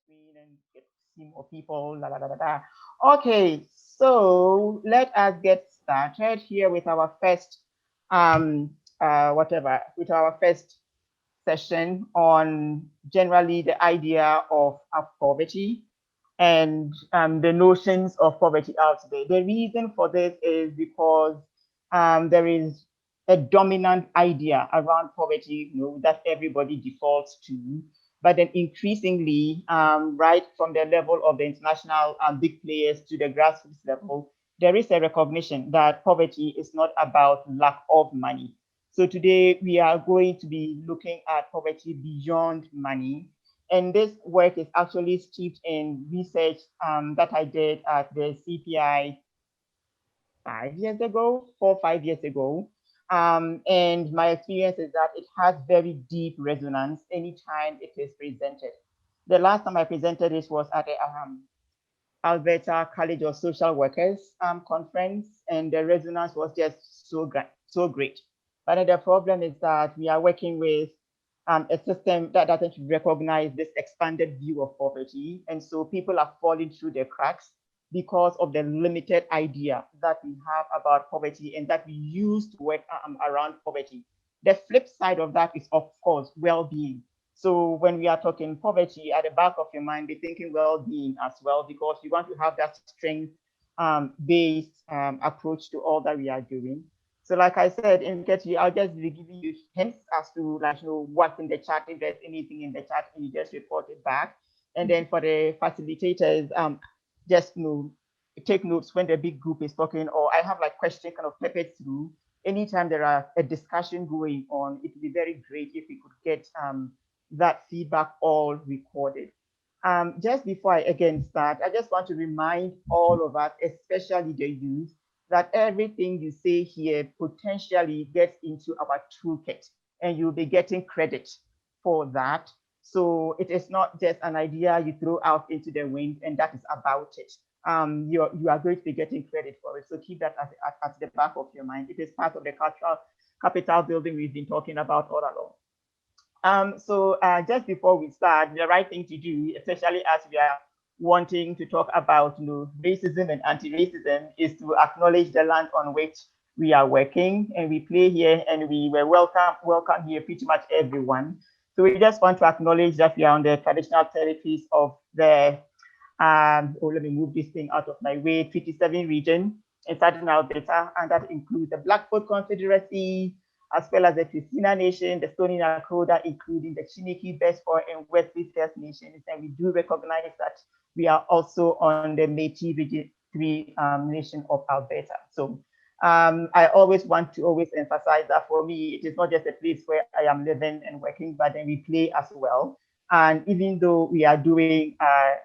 screen and get to see more people. La, la, la, la, la. Okay, so let us get started here with our first with our first session on generally the idea of poverty and the notions of poverty out there. The reason for this is because there is a dominant idea around poverty, that everybody defaults to. But then increasingly, right from the level of the international big players to the grassroots level, there is a recognition that poverty is not about lack of money. So today we are going to be looking at poverty beyond money. And this work is actually steeped in research that I did at the CPI 5 years ago, 4 or 5 years ago. And my experience is that it has very deep resonance anytime it is presented. The last time I presented this was at the Alberta College of Social Workers conference, and the resonance was just so great. But the problem is that we are working with a system that doesn't recognize this expanded view of poverty. And so people are falling through the cracks because of the limited idea that we have about poverty and that we use to work around poverty. The flip side of that is, of course, well-being. So when we are talking poverty, at the back of your mind, be thinking well-being as well, because you want to have that strength-based approach to all that we are doing. So like I said, in case I'll just be giving you hints as to what's in the chat, if there's anything in the chat, and you just report it back. And then for the facilitators, just take notes when the big group is talking, or I have like question kind of peppered through. Anytime there are a discussion going on, it would be very great if we could get that feedback all recorded. Just before I again start, I just want to remind all of us, especially the youth, that everything you say here potentially gets into our toolkit, and you'll be getting credit for that. So it is not just an idea you throw out into the wind and that is about it. You are going to be getting credit for it. So keep that at the back of your mind. It is part of the cultural capital building we've been talking about all along. So just before we start, the right thing to do, especially as we are wanting to talk about racism and anti-racism, is to acknowledge the land on which we are working and we play here, and we were welcome here pretty much everyone. So we just want to acknowledge that we are on the traditional territories of the let me move this thing out of my way, 57 region in southern Alberta, and that includes the Blackfoot Confederacy, as well as the Twisina Nation, the Stoney Nakoda, including the Chiniki, Bestford, and Wesley First Nations. And we do recognize that we are also on the Métis Region 3 nation of Alberta. So I always want to emphasize that for me, it is not just a place where I am living and working, but then we play as well. And even though we are doing a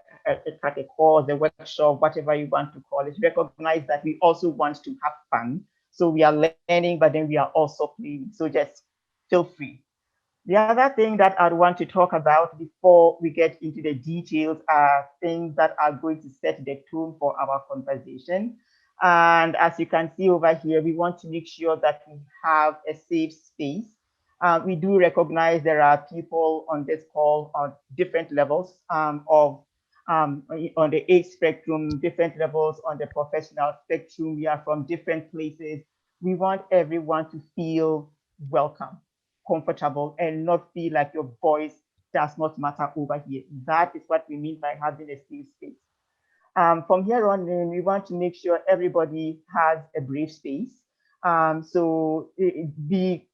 course, a workshop, whatever you want to call it, recognize that we also want to have fun. So we are learning, but then we are also playing. So just feel free. The other thing that I'd want to talk about before we get into the details are things that are going to set the tone for our conversation. And as you can see over here, we want to make sure that we have a safe space. We do recognize there are people on this call on different levels on the age spectrum, different levels on the professional spectrum. We are from different places. We want everyone to feel welcome, comfortable, and not feel like your voice does not matter over here. That is what we mean by having a safe space. From here on in, we want to make sure everybody has a brave space. So be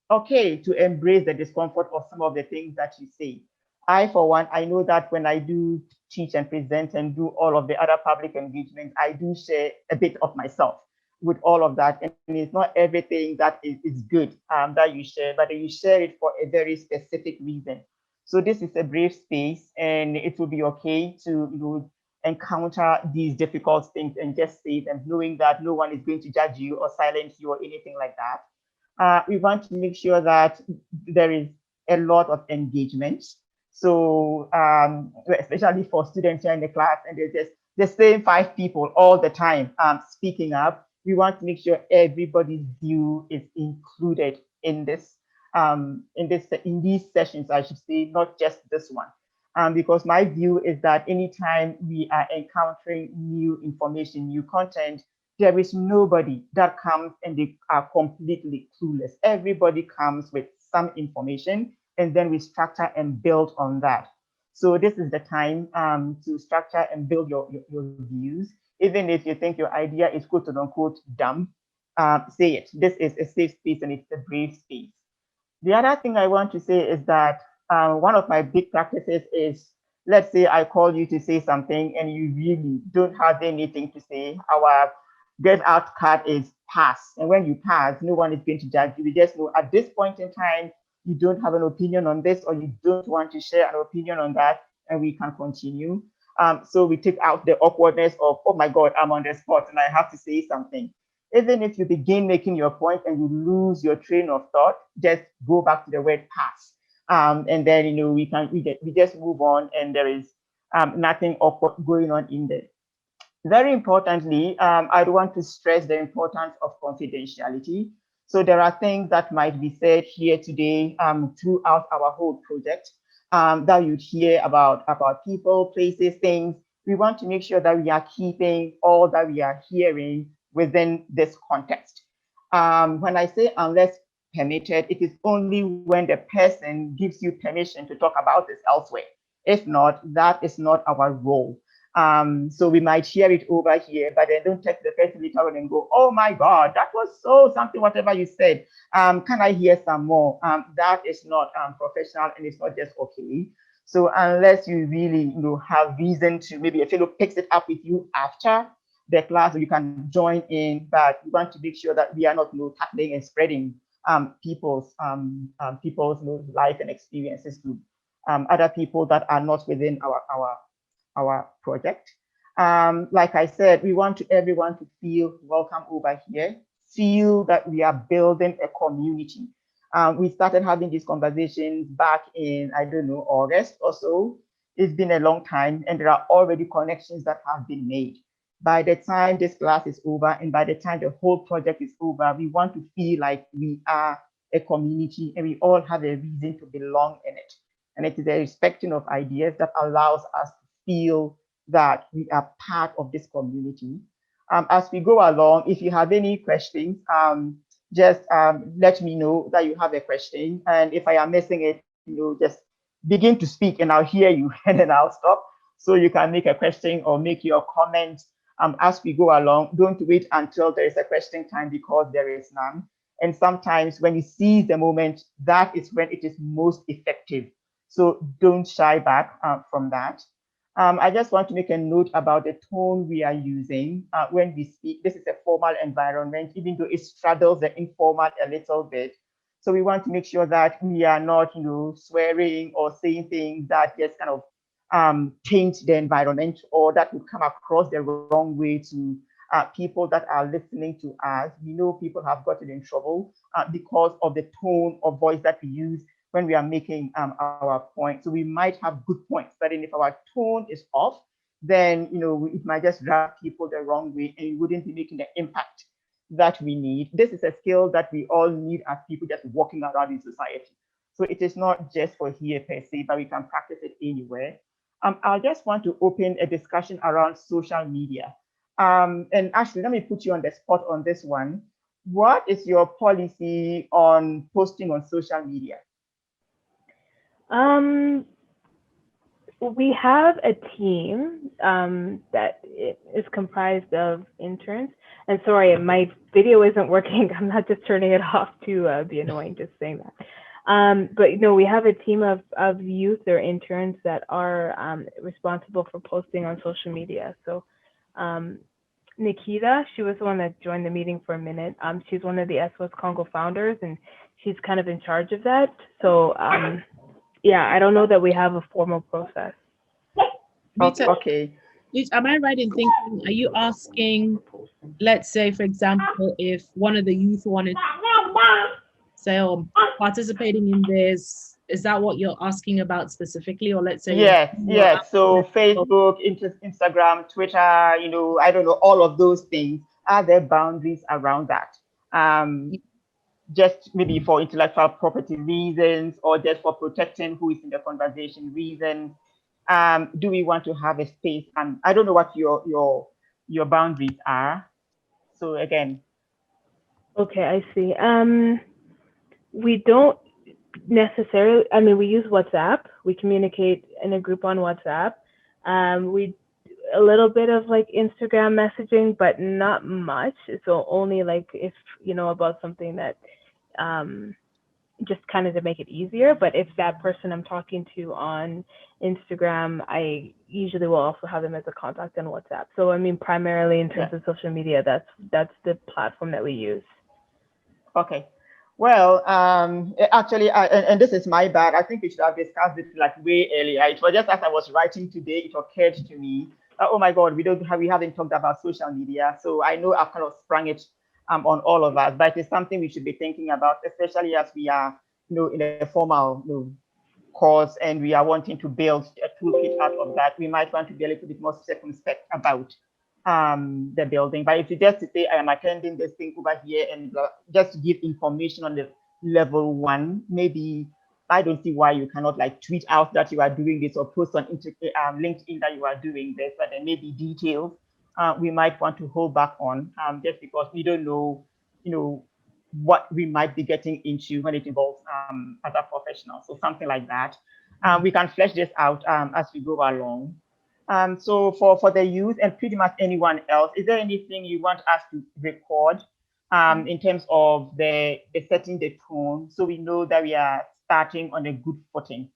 okay to embrace the discomfort of some of the things that you say. I, for one, I know that when I do teach and present and do all of the other public engagements, I do share a bit of myself with all of that. And it's not everything that is good that you share, but you share it for a very specific reason. So this is a brave space, and it will be okay to encounter these difficult things and just say them, knowing that no one is going to judge you or silence you or anything like that. We want to make sure that there is a lot of engagement. So especially for students here in the class, and there's just the same 5 people all the time speaking up, we want to make sure everybody's view is included in these sessions, I should say, not just this one. because my view is that anytime we are encountering new information, new content, there is nobody that comes and they are completely clueless. Everybody comes with some information, and then we structure and build on that. So this is the time to structure and build your views. Even if you think your idea is quote unquote dumb, say it. This is a safe space and it's a brave space. The other thing I want to say is that one of my big practices is, let's say I call you to say something and you really don't have anything to say. Our get out card is pass. And when you pass, no one is going to judge you. We just know at this point in time, you don't have an opinion on this or you don't want to share an opinion on that, and we can continue. So we take out the awkwardness of, oh my God, I'm on the spot and I have to say something. Even if you begin making your point and you lose your train of thought, just go back to the word pass. And then, we just move on, and there is nothing awkward going on in there. Very importantly, I want to stress the importance of confidentiality. So there are things that might be said here today throughout our whole project that you'd hear about people, places, things. We want to make sure that we are keeping all that we are hearing within this context. When I say unless permitted, it is only when the person gives you permission to talk about this elsewhere. If not, that is not our role. So we might share it over here, but then don't text the person later on and go, oh my God, that was so something, whatever you said. Can I hear some more? That is not professional, and it's not just okay. So unless you really have reason to, maybe a fellow picks it up with you after the class, you can join in, but we want to make sure that we are not tackling and spreading people's life and experiences to other people that are not within our project. Like I said, we want everyone to feel welcome over here, feel that we are building a community. We started having these conversations back in, I don't know, August or so. It's been a long time, and there are already connections that have been made. By the time this class is over, and by the time the whole project is over, we want to feel like we are a community and we all have a reason to belong in it. And it is a respecting of ideas that allows us to feel that we are part of this community. As we go along, if you have any questions, just let me know that you have a question. And if I am missing it, just begin to speak and I'll hear you and then I'll stop. So you can make a question or make your comment as we go along. Don't wait until there is a question time, because there is none. And sometimes when you seize the moment, that is when it is most effective. So don't shy back from that. I just want to make a note about the tone we are using when we speak. This is a formal environment, even though it straddles the informal a little bit. So we want to make sure that we are not, swearing or saying things that just kind of taint the environment, or that would come across the wrong way to people that are listening to us. We know people have gotten in trouble because of the tone of voice that we use when we are making our point. So we might have good points, but then if our tone is off, then it might just rub people the wrong way, and we wouldn't be making the impact that we need. This is a skill that we all need as people just walking around in society. So it is not just for here per se, but we can practice it anywhere. I just want to open a discussion around social media. And actually, let me put you on the spot on this one. What is your policy on posting on social media? We have a team that is comprised of interns. And sorry, my video isn't working. I'm not just turning it off to be annoying, just saying that. But we have a team of youth or interns that are responsible for posting on social media. So Nikita, she was the one that joined the meeting for a minute. She's one of the SOS Congo founders, and she's kind of in charge of that. So yeah, I don't know that we have a formal process. Okay. Am I right in thinking, are you asking, let's say, for example, if one of the youth wanted to say, oh, participating in this, is that what you're asking about specifically? Or let's say, yes. So Facebook, Instagram, Twitter, I don't know, all of those things. Are there boundaries around that? Just maybe for intellectual property reasons, or just for protecting who is in the conversation reason? Do we want to have a space? I don't know what your boundaries are. So again, Okay, I see. We don't necessarily, I mean, we use WhatsApp. We communicate in a group on WhatsApp. We a little bit of like Instagram messaging, but not much. So only like if, about something that just kind of to make it easier. But if that person I'm talking to on Instagram, I usually will also have them as a contact on WhatsApp. So I mean, primarily in terms yeah. of social media, that's the platform that we use. Okay. Well, actually, and this is my bad. I think we should have discussed it like way earlier. It was just as I was writing today, it occurred to me, oh my God, we haven't talked about social media. So I know I've kind of sprung it on all of us, but it's something we should be thinking about, especially as we are, in a formal, course and we are wanting to build a toolkit out of that. We might want to be a little bit more circumspect about the building. But if you just say, I am attending this thing over here and just give information on the level one, maybe I don't see why you cannot like tweet out that you are doing this or post on LinkedIn that you are doing this, but then maybe details we might want to hold back on just because we don't know, what we might be getting into when it involves other professionals. So something like that. We can flesh this out as we go along. So for the youth and pretty much anyone else, is there anything you want us to record in terms of the setting the tone so we know that we are starting on a good footing?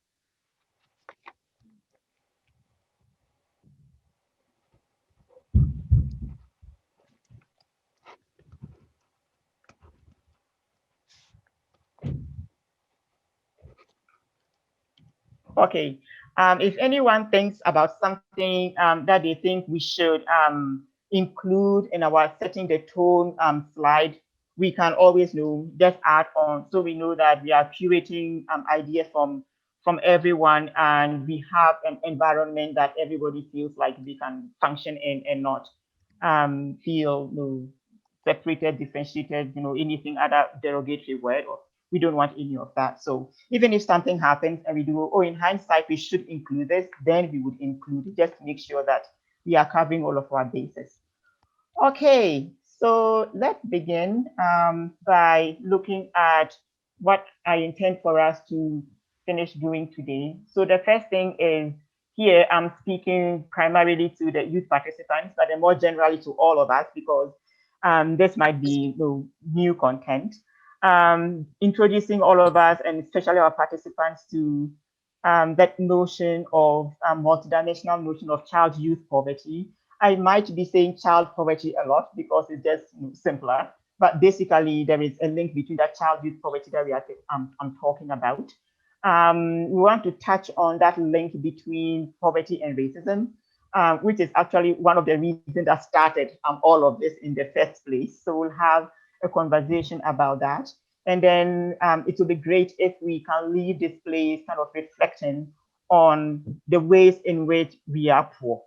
Okay. If anyone thinks about something that they think we should include in our setting the tone slide, we can always just add on so we know that we are curating ideas from everyone and we have an environment that everybody feels like we can function in and not feel separated, differentiated, anything other derogatory word or we don't want any of that. So even if something happens and we do, oh, in hindsight, we should include this, then we would include it just to make sure that we are covering all of our bases. Okay, so let's begin by looking at what I intend for us to finish doing today. So the first thing is here, I'm speaking primarily to the youth participants, but then more generally to all of us because this might be new content. Introducing all of us and especially our participants to that notion of multidimensional notion of child youth poverty. I might be saying child poverty a lot because it's just simpler, but basically there is a link between that child youth poverty that I'm talking about. We want to touch on that link between poverty and racism, which is actually one of the reasons that started all of this in the first place. So we'll have a conversation about that. And then it will be great if we can leave this place kind of reflecting on the ways in which we are poor.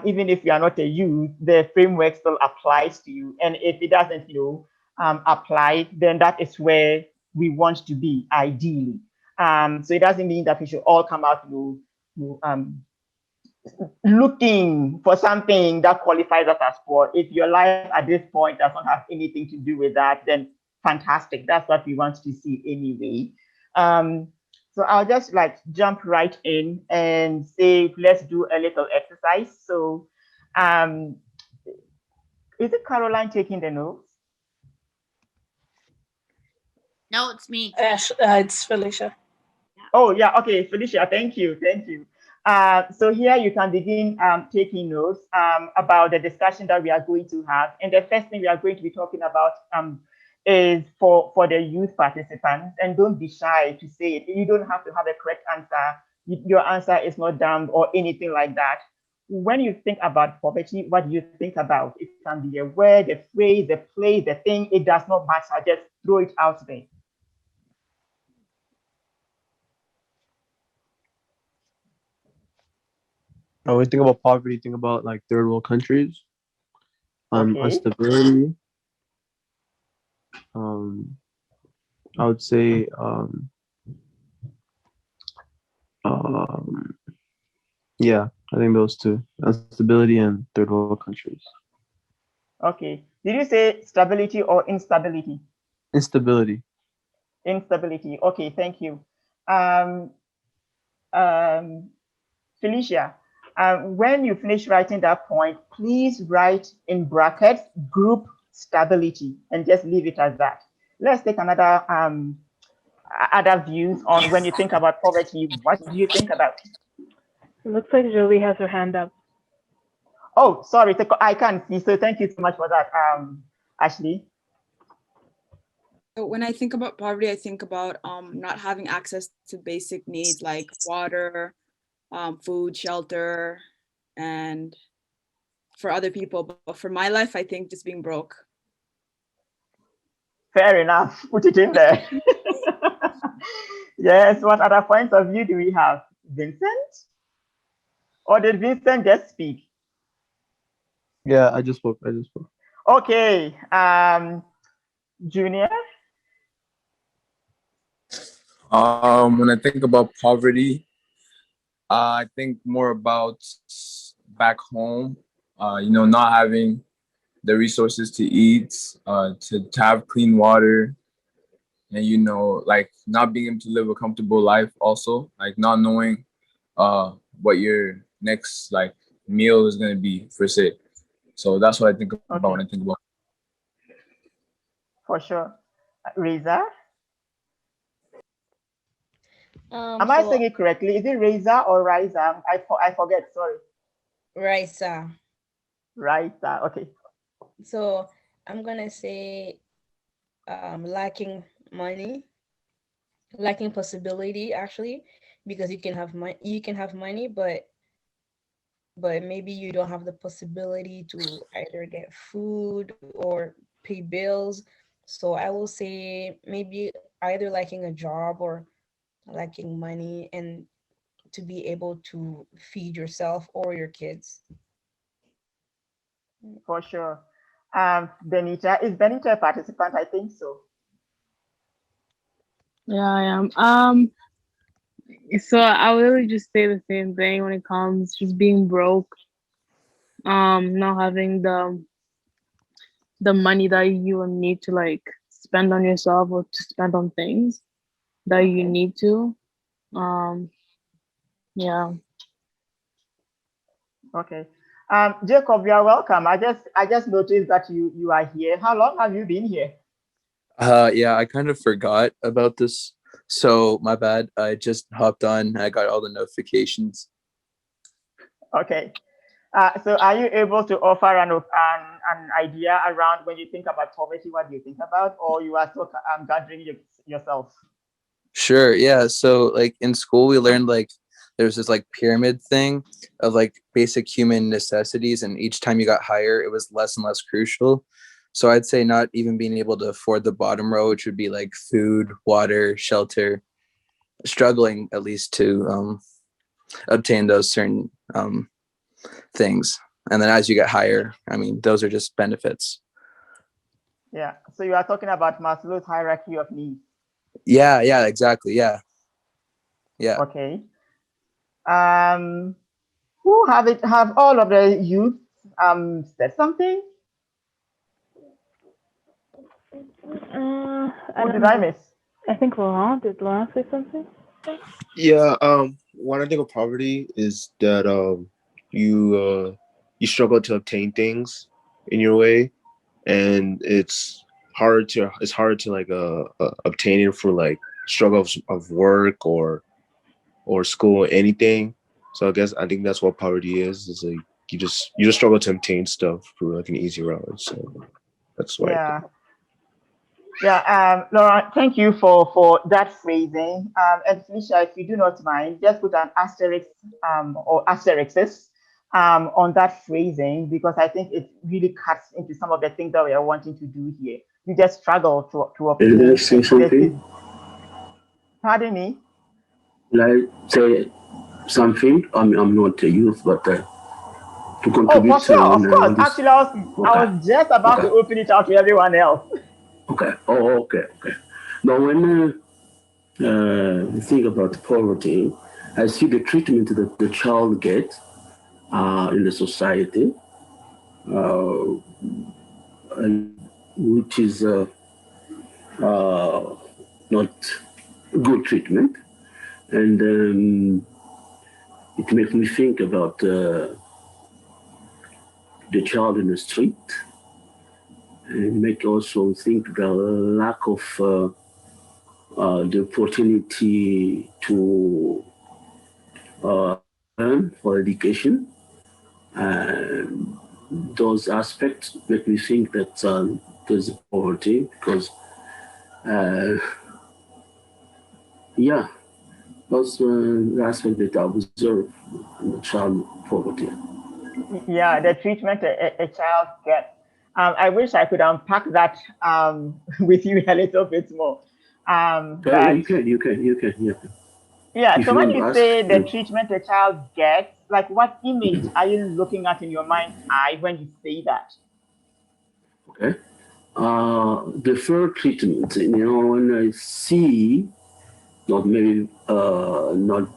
Even if you are not a youth, the framework still applies to you. And if it doesn't, apply, then that is where we want to be, ideally. So it doesn't mean that we should all come out looking for something that qualifies us as poor. If your life at this point does not have anything to do with that, then fantastic. That's what we want to see anyway. So I'll just like jump right in and say, let's do a little exercise. So is it Caroline taking the notes? No, it's me. It's Felicia. Oh, yeah. Okay, Felicia, thank you. Thank you. So here you can begin taking notes about the discussion that we are going to have. And the first thing we are going to be talking about is for the youth participants. And don't be shy to say it. You don't have to have a correct answer. Your answer is not dumb or anything like that. When you think about poverty, what do you think about? It can be a word, a phrase, a place, a thing. It does not matter. Just throw it out there. When we think about poverty, think about like third world countries, Okay. instability. I would say um, Yeah, I think those two. Stability and third world countries. Okay. Did you say stability or instability? Instability. Instability. Okay, thank you. Um, um, Felicia, when you finish writing that point, please write in brackets group stability and just leave it as that. Let's take another other views on when you think about poverty. What do you think about? It looks like Jolie has her hand up. Oh, sorry, I can't see. So thank you so much for that, Ashley. So when I think about poverty, I think about not having access to basic needs like water, food, shelter, and for other people. But for my life, I think just being broke. Fair enough. Put it in there. Yes. What other points of view do we have? Vincent? Or did Vincent just speak? Yeah, I just spoke. Okay. Junior? When I think about poverty, I think more about back home, not having the resources to eat, to have clean water, and, like not being able to live a comfortable life also, like not knowing what your next like meal is going to be per se. So that's what I think about when I think about. For sure. Reza? Am I saying it correctly? Is it Reza or Riza? I forget, sorry. Raisa. Riza, okay. So I'm gonna say lacking money, lacking possibility actually, because you can have money, but maybe you don't have the possibility to either get food or pay bills. So I will say maybe either lacking a job or lacking money and to be able to feed yourself or your kids. For sure. Benita, is Benita a participant? I think so. Yeah, I am. So I would really just say the same thing when it comes just being broke, not having the money that you will need to like spend on yourself or to spend on things that you need to. Yeah. Okay. Jacob, you are welcome. I just noticed that you are here. How long have you been here? Yeah, I kind of forgot about this, so my bad. I just hopped on. I got all the notifications. Okay. So are you able to offer an idea around when you think about poverty, what do you think about, or you are still gathering yourself? Sure. Yeah. So like in school, we learned like there's this like pyramid thing of like basic human necessities, and each time you got higher, it was less and less crucial. So I'd say not even being able to afford the bottom row, which would be like food, water, shelter, struggling at least to obtain those certain things. And then as you get higher, I mean, those are just benefits. Yeah. So you are talking about Maslow's hierarchy of needs. Yeah, exactly. Yeah. Okay. Who have all of the youth said something? Who did I miss? I think Laurent. Did Laurent say something? Yeah. When I think of poverty is that you struggle to obtain things in your way, and it's hard to like obtain it for like struggle of work or school or anything. So I think that's what poverty is. Is like you just struggle to obtain stuff for like an easy route. So that's why. Yeah. Yeah, Laura, thank you for that phrasing. And Felicia, if you do not mind, just put an asterisk or asterisks on that phrasing, because I think it really cuts into some of the things that we are wanting to do here. You just struggle to obtain. Say something? Pardon me? Like say something. I'm not a youth, but to contribute Oh, for sure, of course. this. Actually, I was just about to open it out to everyone else. Okay. Oh, okay. But when you think about poverty, I see the treatment that the child gets in the society, which is not good treatment, and it makes me think about the child in the street, and make also think the lack of the opportunity to learn for education. And those aspects make me think that there's poverty because, uh, yeah, that's the aspect that I observe in the child poverty. Yeah, the treatment a child gets. I wish I could unpack that with you a little bit more. Yeah, But yeah. yeah, If so you when want to you ask, say the treatment a child gets, like what image are you looking at in your mind's eye when you say that? okay. The third treatment, when I see, not maybe, not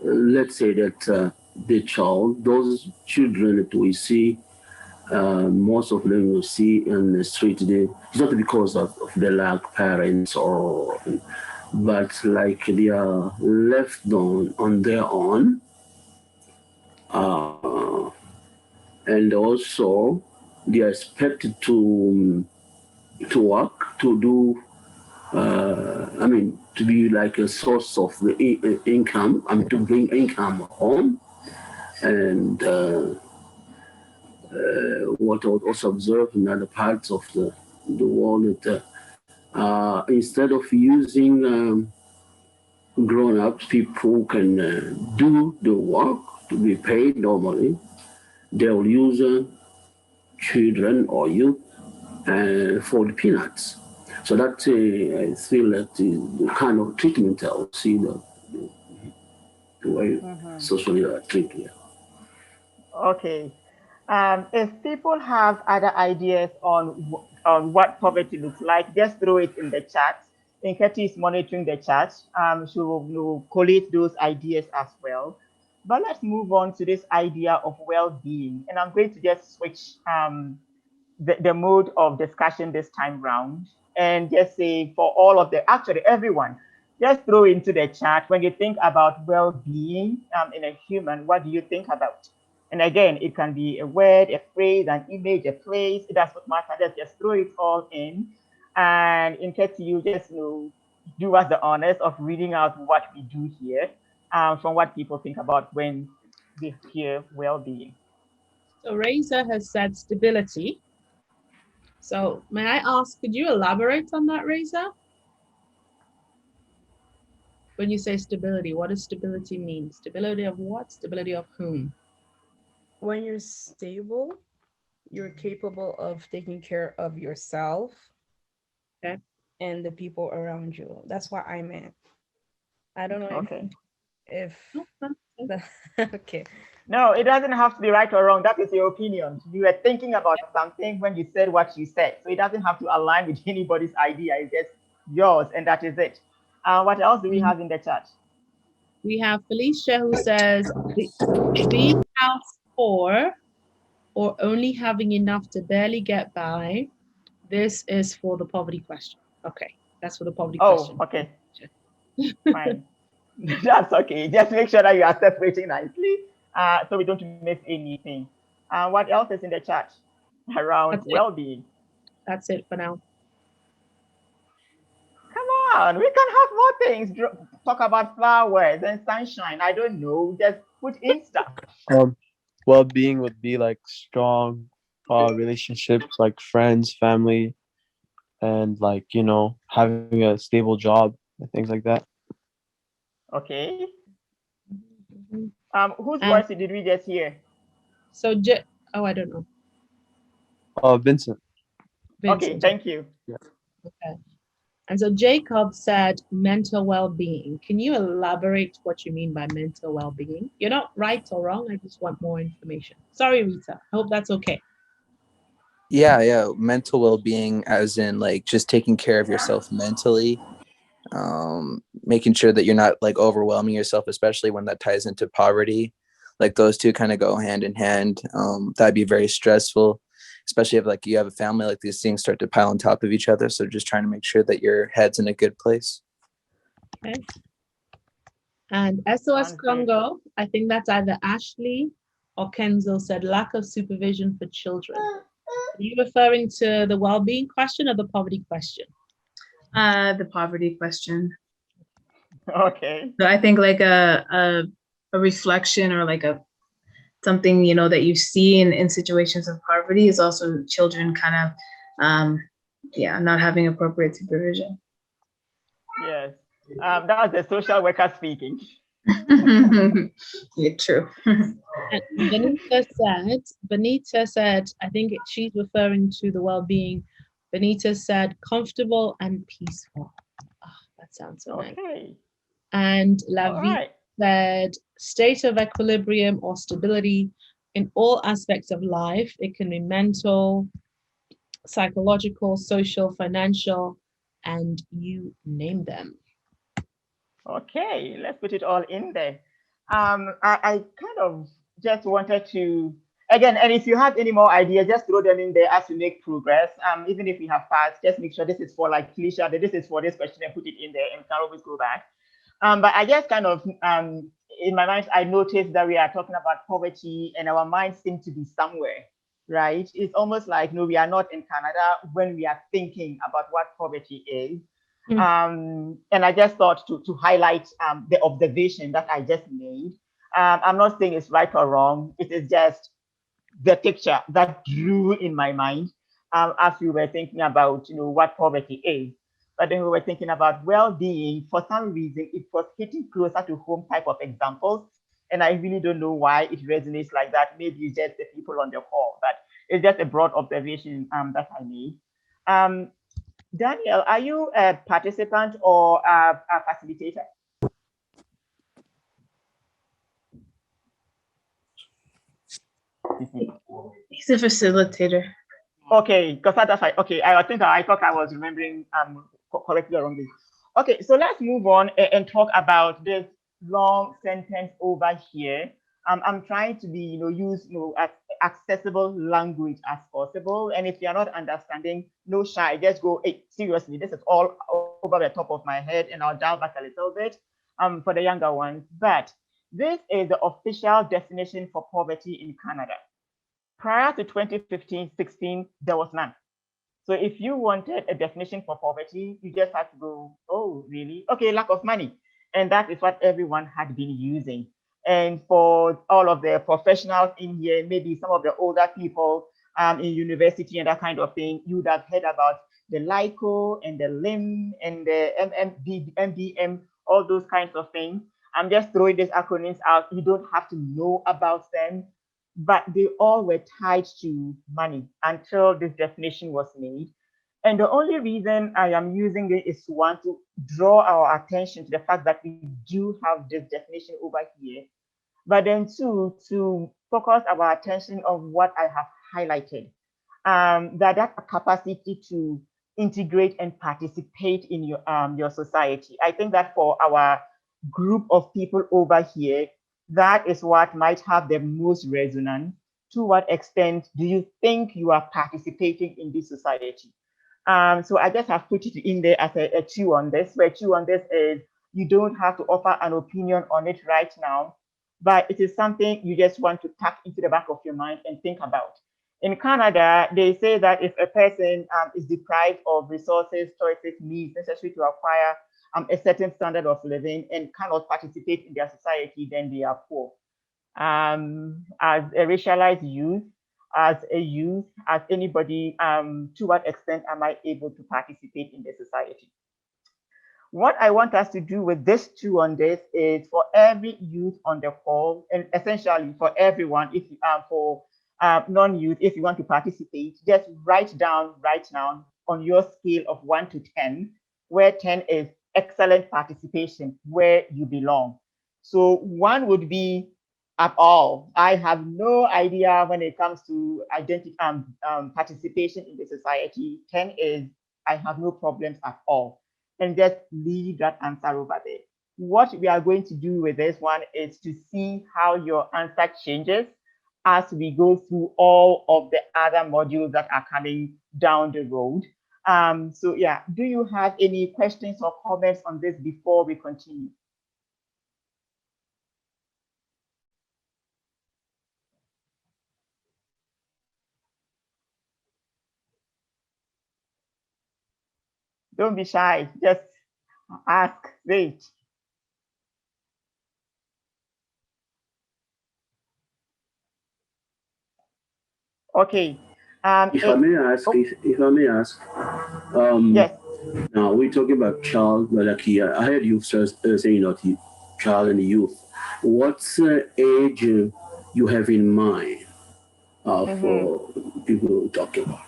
let's say that the child, those children that we see, most of them you see in the street, it's not because of the lack parents or, but like they are left on their own, uh, and also they are expected to work to do. To be like a source of the income. To bring income home, and what I would also observe in other parts of the world that instead of using grown-ups, people can do the work to be paid normally. They will use children or youth for the peanuts. So that I feel that the kind of treatment I will see the way Mhm. socially treated. Yeah. Okay. If people have other ideas on what poverty looks like, just throw it in the chat. Inketi is monitoring the chat. She will collate those ideas as well. But let's move on to this idea of well-being. And I'm going to just switch the mode of discussion this time round and just say for all of the, actually everyone, just throw into the chat when you think about well-being in a human, what do you think about? And again, it can be a word, a phrase, an image, a place. It does not matter. Just throw it all in. And in case you just do us the honors of reading out what we do here from what people think about when they hear well-being. So Razor has said stability. So may I ask, could you elaborate on that, Razor? When you say stability, what does stability mean? Stability of what? Stability of whom? When you're stable, you're capable of taking care of yourself Okay. and the people around you. That's what I meant. I don't know Okay. if the, okay. No, it doesn't have to be right or wrong. That is your opinion. You were thinking about something when you said what you said. So it doesn't have to align with anybody's idea. It's just yours, and that is it. What else do we have in the chat? We have Felicia who says being asked for or only having enough to barely get by. This is for the poverty question. Okay, that's for the poverty Oh, question. okay. Fine. That's okay. Just make sure that you are separating nicely so we don't miss anything. What else is in the chat around That's it. well-being? That's it for now. Come on, we can have more things. Talk about flowers and sunshine. I don't know. Just put in stuff. Um, well-being would be like strong relationships, like friends, family, and like having a stable job and things like that. Okay. Whose And voice did we just hear? so, oh, I don't know. Vincent. Okay, Vincent. thank you. Yeah. Okay. And so Jacob said mental well-being. Can you elaborate what you mean by mental well-being? You're not right or wrong. I just want more information. Sorry, Rita. I hope that's okay. Yeah, mental well-being as in like just taking care of yourself mentally. making sure that you're not like overwhelming yourself, especially when that ties into poverty. Like those two kind of go hand in hand. That'd be very stressful, especially if like you have a family, like these things start to pile on top of each other. So just trying to make sure that your head's in a good place. Okay. And SOS Sounds good. Congo, I think that's either Ashley or Kenzo, said lack of supervision for children. Are you referring to the well-being question or the poverty question? The poverty question. Okay. So I think like a reflection or like a something, you know, that you see in situations of poverty is also children kind of not having appropriate supervision. Yes. That's the social worker speaking. Yeah, true. And Benita said, I think she's referring to the well-being. Benita said, comfortable and peaceful. Oh, that sounds so nice. Okay. And All Lavi right. said, state of equilibrium or stability in all aspects of life. It can be mental, psychological, social, financial, and you name them. Okay, let's put it all in there. I kind of just wanted to, again, and if you have any more ideas, just throw them in there as we make progress. Even if we have passed, just make sure this is for like Felicia, that this is for this question and put it in there and we can always go back. But I just kind of, in my mind, I noticed that we are talking about poverty and our minds seem to be somewhere, right? It's almost like, no, we are not in Canada when we are thinking about what poverty is. And I just thought to highlight the observation that I just made. I'm not saying it's right or wrong. It is just the picture that drew in my mind as we were thinking about, you know, what poverty is. But then we were thinking about well-being. For some reason, it was hitting closer to home type of examples. And I really don't know why it resonates like that. Maybe it's just the people on the call, but it's just a broad observation that I made. Daniel, are you a participant or a facilitator? He's a facilitator. Okay, because that's fine. Okay, I think I thought I was remembering correctly or wrongly. Okay, so let's move on and talk about this long sentence over here. I'm trying to be, you know, use, you know, as accessible language as possible. And if you're not understanding, no shy, just go, hey, seriously, this is all over the top of my head, and I'll dial back a little bit for the younger ones. But this is the official definition for poverty in Canada. Prior to 2015-16, there was none. So if you wanted a definition for poverty, you just had to go, oh, really? Okay, lack of money. And that is what everyone had been using. And for all of the professionals in here, maybe some of the older people in university and that kind of thing, you would have heard about the LICO and the LIM and the MBM, all those kinds of things. I'm just throwing these acronyms out. You don't have to know about them, but they all were tied to money until this definition was made. And the only reason I am using it is to want to draw our attention to the fact that we do have this definition over here, but then two, to focus our attention on what I have highlighted, that capacity to integrate and participate in your society. I think that for our group of people over here, that is what might have the most resonance. To what extent do you think you are participating in this society? So I just have put it in there as a two on this, where two on this is you don't have to offer an opinion on it right now, but it is something you just want to tuck into the back of your mind and think about. In Canada, they say that if a person is deprived of resources, choices, needs necessary to acquire a certain standard of living and cannot participate in their society, then they are poor. As a racialized youth, as anybody, to what extent am I able to participate in the society? What I want us to do with this two on this is for every youth on the call, and essentially for everyone, if for non-youth, if you want to participate, just write down right now on your scale of 1 to 10, where 10 is excellent participation, where you belong. So 1 would be at all. I have no idea when it comes to identity participation in the society. 10 is I have no problems at all. and just leave that answer over there. What we are going to do with this one is to see how your answer changes as we go through all of the other modules that are coming down the road. So yeah, do you have any questions or comments on this before we continue? Don't be shy, just ask, wait. Okay. If I may ask, if I may ask, Yes. now we're talking about child, but like here, I heard you saying not child and youth. What's age you have in mind for people talking about?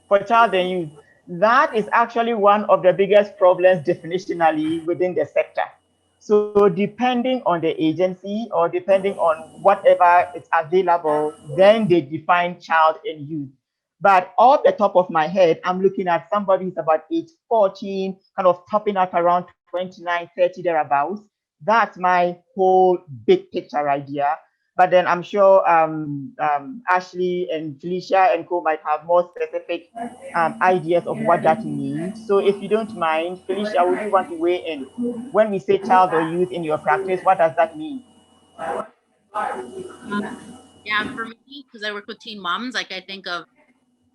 For child and youth, that is actually one of the biggest problems definitionally within the sector. So depending on the agency or depending on whatever is available, then they define child and youth. But off the top of my head, I'm looking at somebody who's about age 14, kind of topping out around 29, 30 thereabouts. That's my whole big picture idea. But then I'm sure Ashley and Felicia and co might have more specific ideas of what that means. So if you don't mind, Felicia, would you want to weigh in? When we say child or youth in your practice, what does that mean? Yeah, for me, because I work with teen moms, like I think of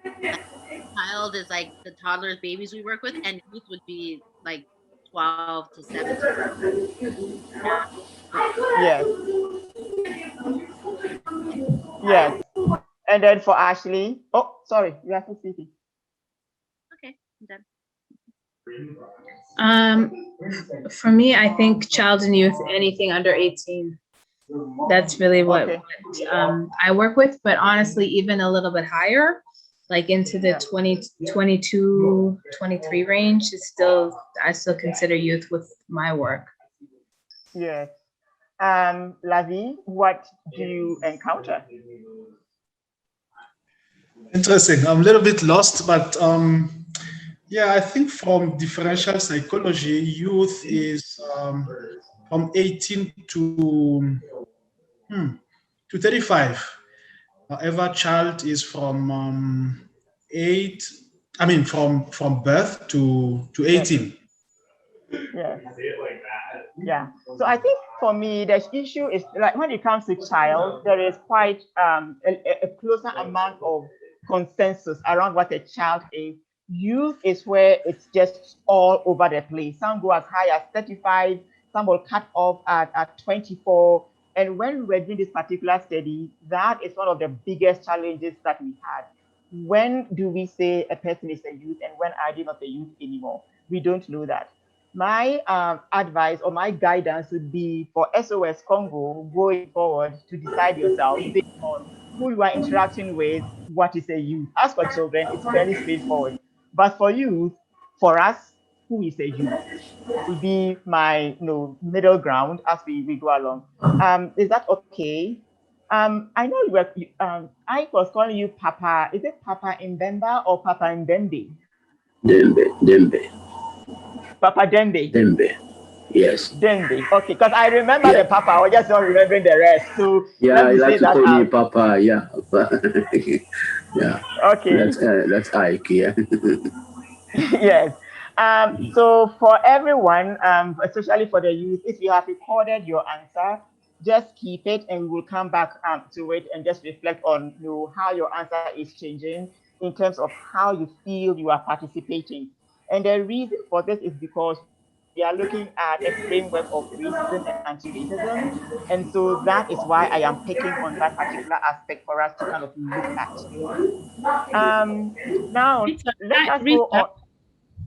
like child is like the toddlers, babies we work with, and youth would be like 12 to 17. Yes. Yes. And then for Ashley, oh, sorry, you have to speak. Okay, I'm done. For me, I think child and youth, anything under 18. That's really what I work with, but honestly, even a little bit higher, like into the 20, 22, 23 range is still, I still consider youth with my work. Yes. Lavi, what do you encounter? Interesting. I'm a little bit lost, but yeah, I think from differential psychology, youth is from 18 to 35. However, child is from from birth to 18. Yes. Yeah. So I think for me, the issue is like when it comes to child, there is quite a closer amount of consensus around what a child is. Youth is where it's just all over the place. Some go as high as 35, some will cut off at 24. And when we were doing this particular study, that is one of the biggest challenges that we had. When do we say a person is a youth and when are they not a youth anymore? We don't know that. My advice or my guidance would be for SOS Congo going forward to decide yourself based on who you are interacting with, what is a youth. As for children, it's fairly straightforward. But for youth, for us, who is a youth will be my middle ground as we go along. Is that okay? I know you were, I was calling you Papa. Is it Papa Mbemba or Papa Ndembe? Dembe. Papa Dembe. Dembe. Yes. Dembe. Okay, because I remember the Papa, I was just not remembering the rest. So Yeah, let I me like say to that call me out. Papa. Yeah. Yeah. Okay. That's Ike. Yeah. Yes. So for everyone, especially for the youth, if you have recorded your answer, just keep it and we will come back to it and just reflect on how your answer is changing in terms of how you feel you are participating. And the reason for this is because we are looking at a framework of racism and anti-racism. And so that is why I am picking on that particular aspect for us to kind of look at. Now, let us go on.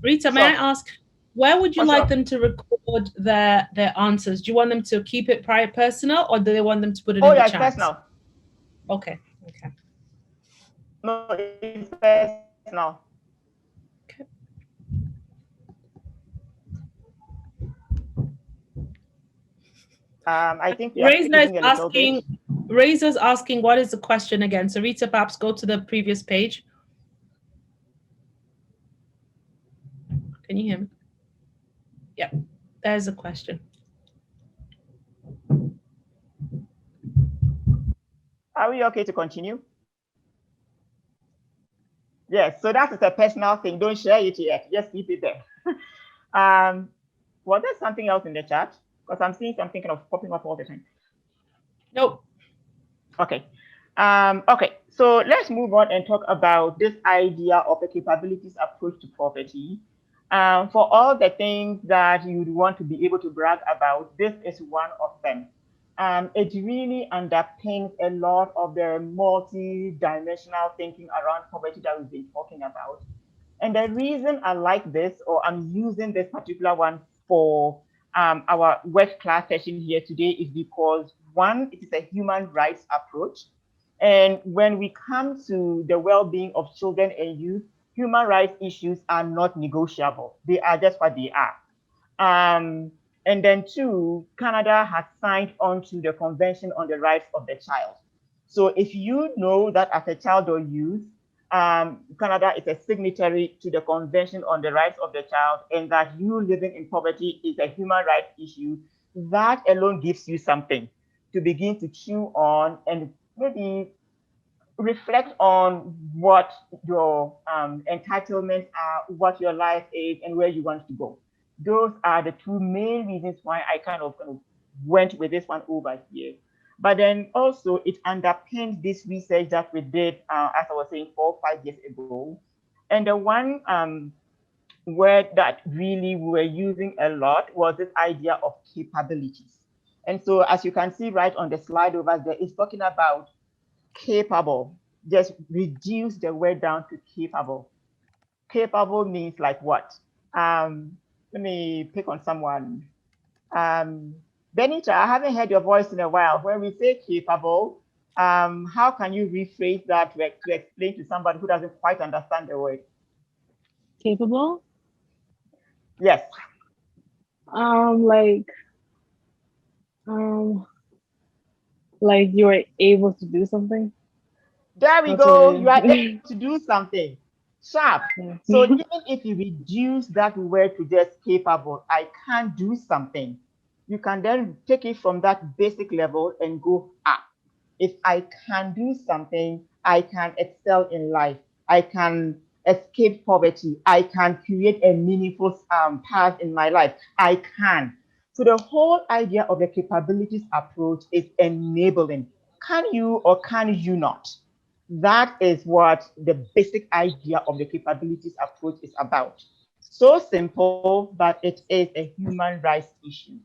Rita, may I ask, where would you like them to record their answers? Do you want them to keep it private, personal, or do they want them to put it in the chat? Personal. Okay. No, it's personal. Okay. I think we are freezing a little bit. Razor's asking, what is the question again? So Rita, perhaps go to the previous page. Can you hear me? Yeah, there's a question. Are we okay to continue? Yes, so that is a personal thing. Don't share it yet. Just keep it there. Was there something else in the chat? Because I'm seeing something kind of popping up all the time. Nope. Okay. Okay, so let's move on and talk about this idea of a capabilities approach to poverty. For all the things that you would want to be able to brag about, this is one of them. It really underpins a lot of the multi-dimensional thinking around poverty that we've been talking about. And the reason I like this, or I'm using this particular one for our work class session here today, is because one, it is a human rights approach. And when we come to the well-being of children and youth, human rights issues are not negotiable. They are just what they are. And then two, Canada has signed on to the Convention on the Rights of the Child. So if you know that as a child or youth, Canada is a signatory to the Convention on the Rights of the Child, and that you living in poverty is a human rights issue, that alone gives you something to begin to chew on and maybe reflect on what your entitlements are, what your life is, and where you want to go. Those are the two main reasons why I kind of went with this one over here. But then also it underpins this research that we did, as I was saying, 4 or 5 years ago. And the one word that really we were using a lot was this idea of capabilities. And so as you can see right on the slide over there, it's talking about capable. Just reduce the word down to capable. Capable means like what? Let me pick on someone. Benita, I haven't heard your voice in a while. When we say capable, how can you rephrase that to explain to somebody who doesn't quite understand the word? Capable? Yes. Like, like you are able to do something. There we That's go. what You are able to do something. Sharp. yeah. So even if you reduce that word to just capable, I can do something, you can then take it from that basic level and go up. If I can do something, I can excel in life. I can escape poverty. I can create a meaningful path in my life. I can. So the whole idea of the capabilities approach is enabling. Can you or can you not? That is what the basic idea of the capabilities approach is about. So simple, but it is a human rights issue.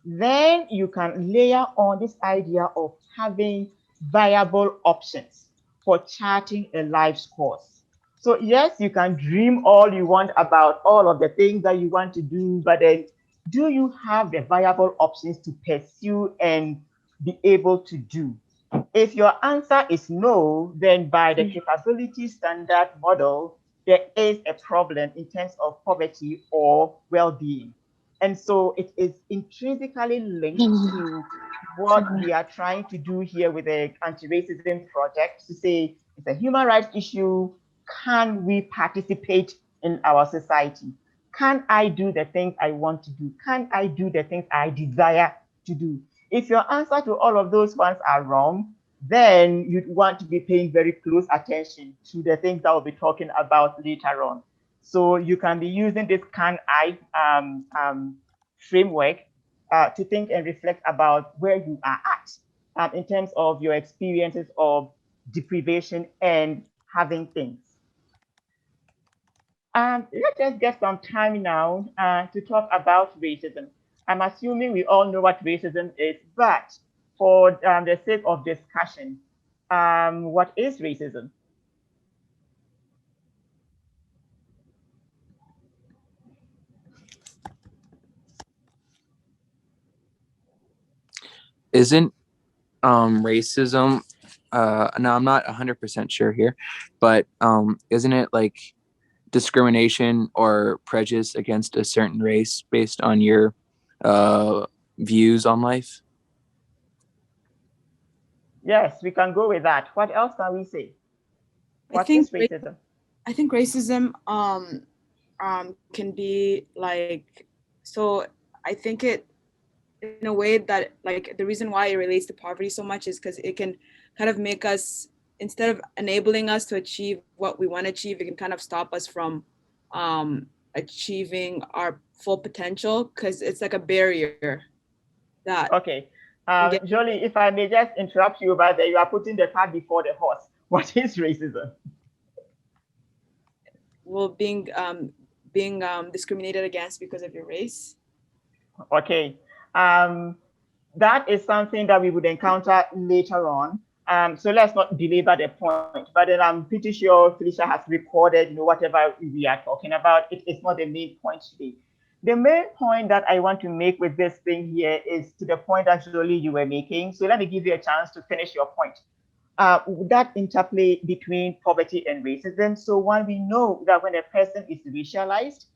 Then you can layer on this idea of having viable options for charting a life's course. So yes, you can dream all you want about all of the things that you want to do, but then do you have the viable options to pursue and be able to do? If your answer is no, then by the capability standard model, there is a problem in terms of poverty or well-being. And so it is intrinsically linked to what we are trying to do here with the anti-racism project to say it's a human rights issue. Can we participate in our society? Can I do the things I want to do? Can I do the things I desire to do? If your answer to all of those ones are wrong, then you'd want to be paying very close attention to the things that we'll be talking about later on. So you can be using this can I framework to think and reflect about where you are at in terms of your experiences of deprivation and having things. Let's just get some time now to talk about racism. I'm assuming we all know what racism is, but for the sake of discussion, what is racism? Isn't racism no, I'm not 100% sure here, but isn't it like discrimination or prejudice against a certain race based on your views on life? Yes, we can go with that. What else can we say? What is racism? I think racism can be like So I think it, in a way that like the reason why it relates to poverty so much is because it can kind of make us, instead of enabling us to achieve what we want to achieve, it can kind of stop us from achieving our full potential, because it's like a barrier that Okay. can get, Jolie, if I may just interrupt you over there, you are putting the cart before the horse. What is racism? well, being discriminated against because of your race. Okay. That is something that we would encounter later on. So let's not belabor the point. But then I'm pretty sure Felicia has recorded, whatever we are talking about. It's not the main point today. The main point that I want to make with this thing here is to the point that Jolie you were making. So let me give you a chance to finish your point. That interplay between poverty and racism. So one, we know that when a person is racialized,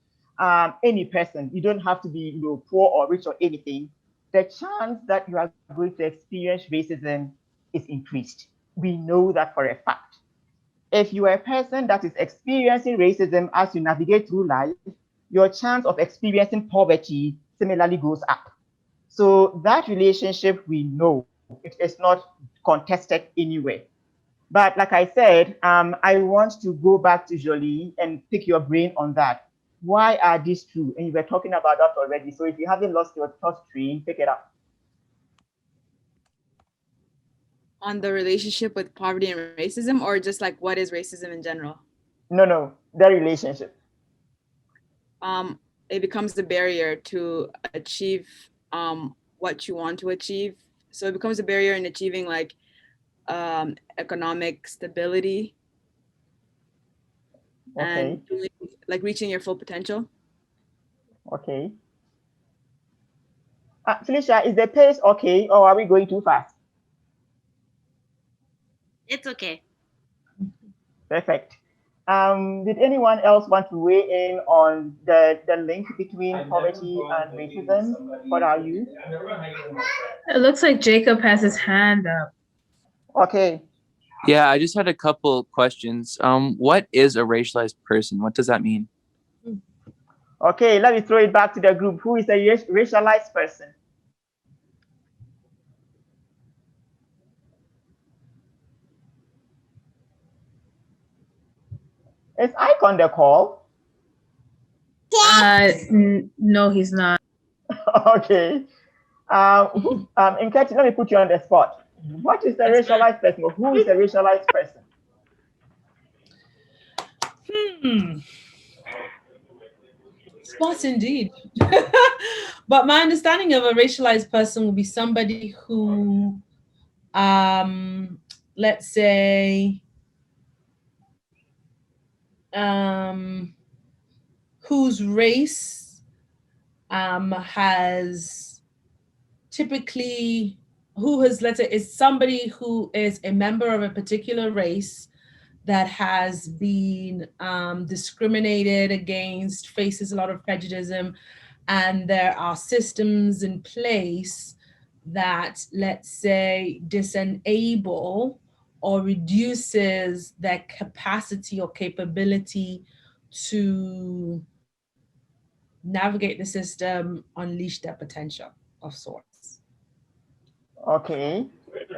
any person, you don't have to be poor or rich or anything, the chance that you are going to experience racism is increased. We know that for a fact. If you are a person that is experiencing racism as you navigate through life, your chance of experiencing poverty similarly goes up. So that relationship, we know it is not contested anywhere. But like I said, I want to go back to Jolie and pick your brain on that. Why are these true? And you were talking about that already. So if you haven't lost your thought train, pick it up. On the relationship with poverty and racism, or just like what is racism in general? No, the relationship. It becomes a barrier to achieve what you want to achieve. So it becomes a barrier in achieving like economic stability, Okay. and doing, like reaching your full potential. Okay. Felicia, is the pace okay, or are we going too fast? It's okay. Perfect. Did anyone else want to weigh in on the link between poverty and racism for our youth? It looks like Jacob has his hand up. Okay. Yeah, I just had a couple questions. What is a racialized person? What does that mean? Okay, let me throw it back to the group. Who is a racialized person? Is Ike on the call? No, he's not. Okay. Nketi, let me put you on the spot. What is a racialized person? Or who is a racialized person? Spot indeed. But my understanding of a racialized person will be somebody who, let's say, whose race has typically, let's say, is somebody who is a member of a particular race that has been discriminated against, faces a lot of prejudice, and there are systems in place that, let's say, disable or reduces their capacity or capability to navigate the system, unleash their potential of sorts. Okay.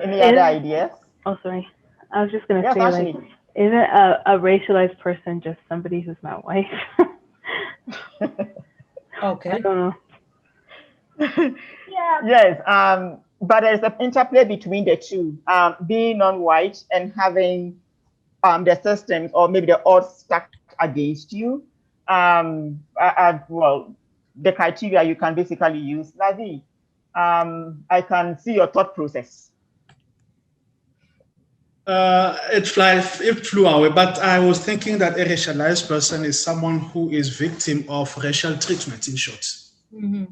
Any other ideas? Oh, sorry. I was just going to Yes, say, Ashley. like, isn't a racialized person just somebody who's not white? Okay. I don't know. Yes, but there's an interplay between the two. Being non-white and having the systems or maybe the odds stacked against you. Well, the criteria you can basically use. Navi, I can see your thought process. It flew away, but I was thinking that a racialized person is someone who is victim of racial treatment, in short. Mm-hmm.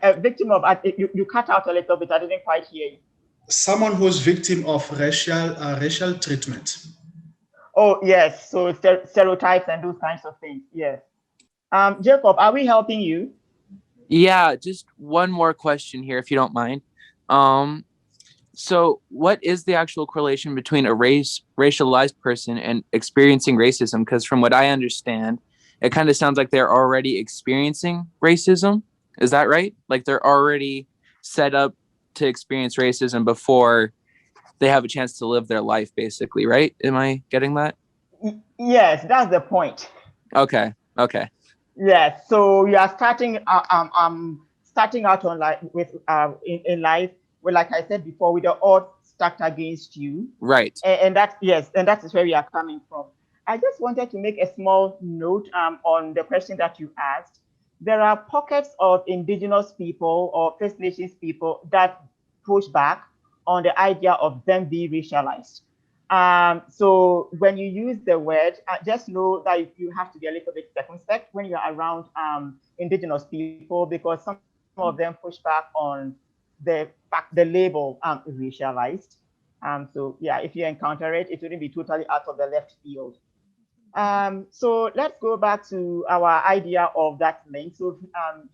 A victim of, you cut out a little bit, I didn't quite hear you. Someone who's victim of racial treatment. Oh, yes, so stereotypes and those kinds of things, yes. Jacob, are we helping you? Yeah, just one more question here, if you don't mind. So what is the actual correlation between a racialized person and experiencing racism? Because from what I understand, it kind of sounds like they're already experiencing racism. Is that right? Like they're already set up to experience racism before they have a chance to live their life, basically, right? Am I getting that? Yes, that's the point. Okay. Okay. Yes, so you are starting out on life with in life, well, like I said before, with the odds stacked against you, Right. and that, yes, and that is where you are coming from. I just wanted to make a small note on the question that you asked. There are pockets of indigenous people or First Nations people that push back on the idea of them being racialized. So when you use the word, just know that you have to be a little bit circumspect when you're around indigenous people, because some of them push back on the label racialized. So yeah, if you encounter it, it wouldn't be totally out of the left field. So let's go back to our idea of that link. So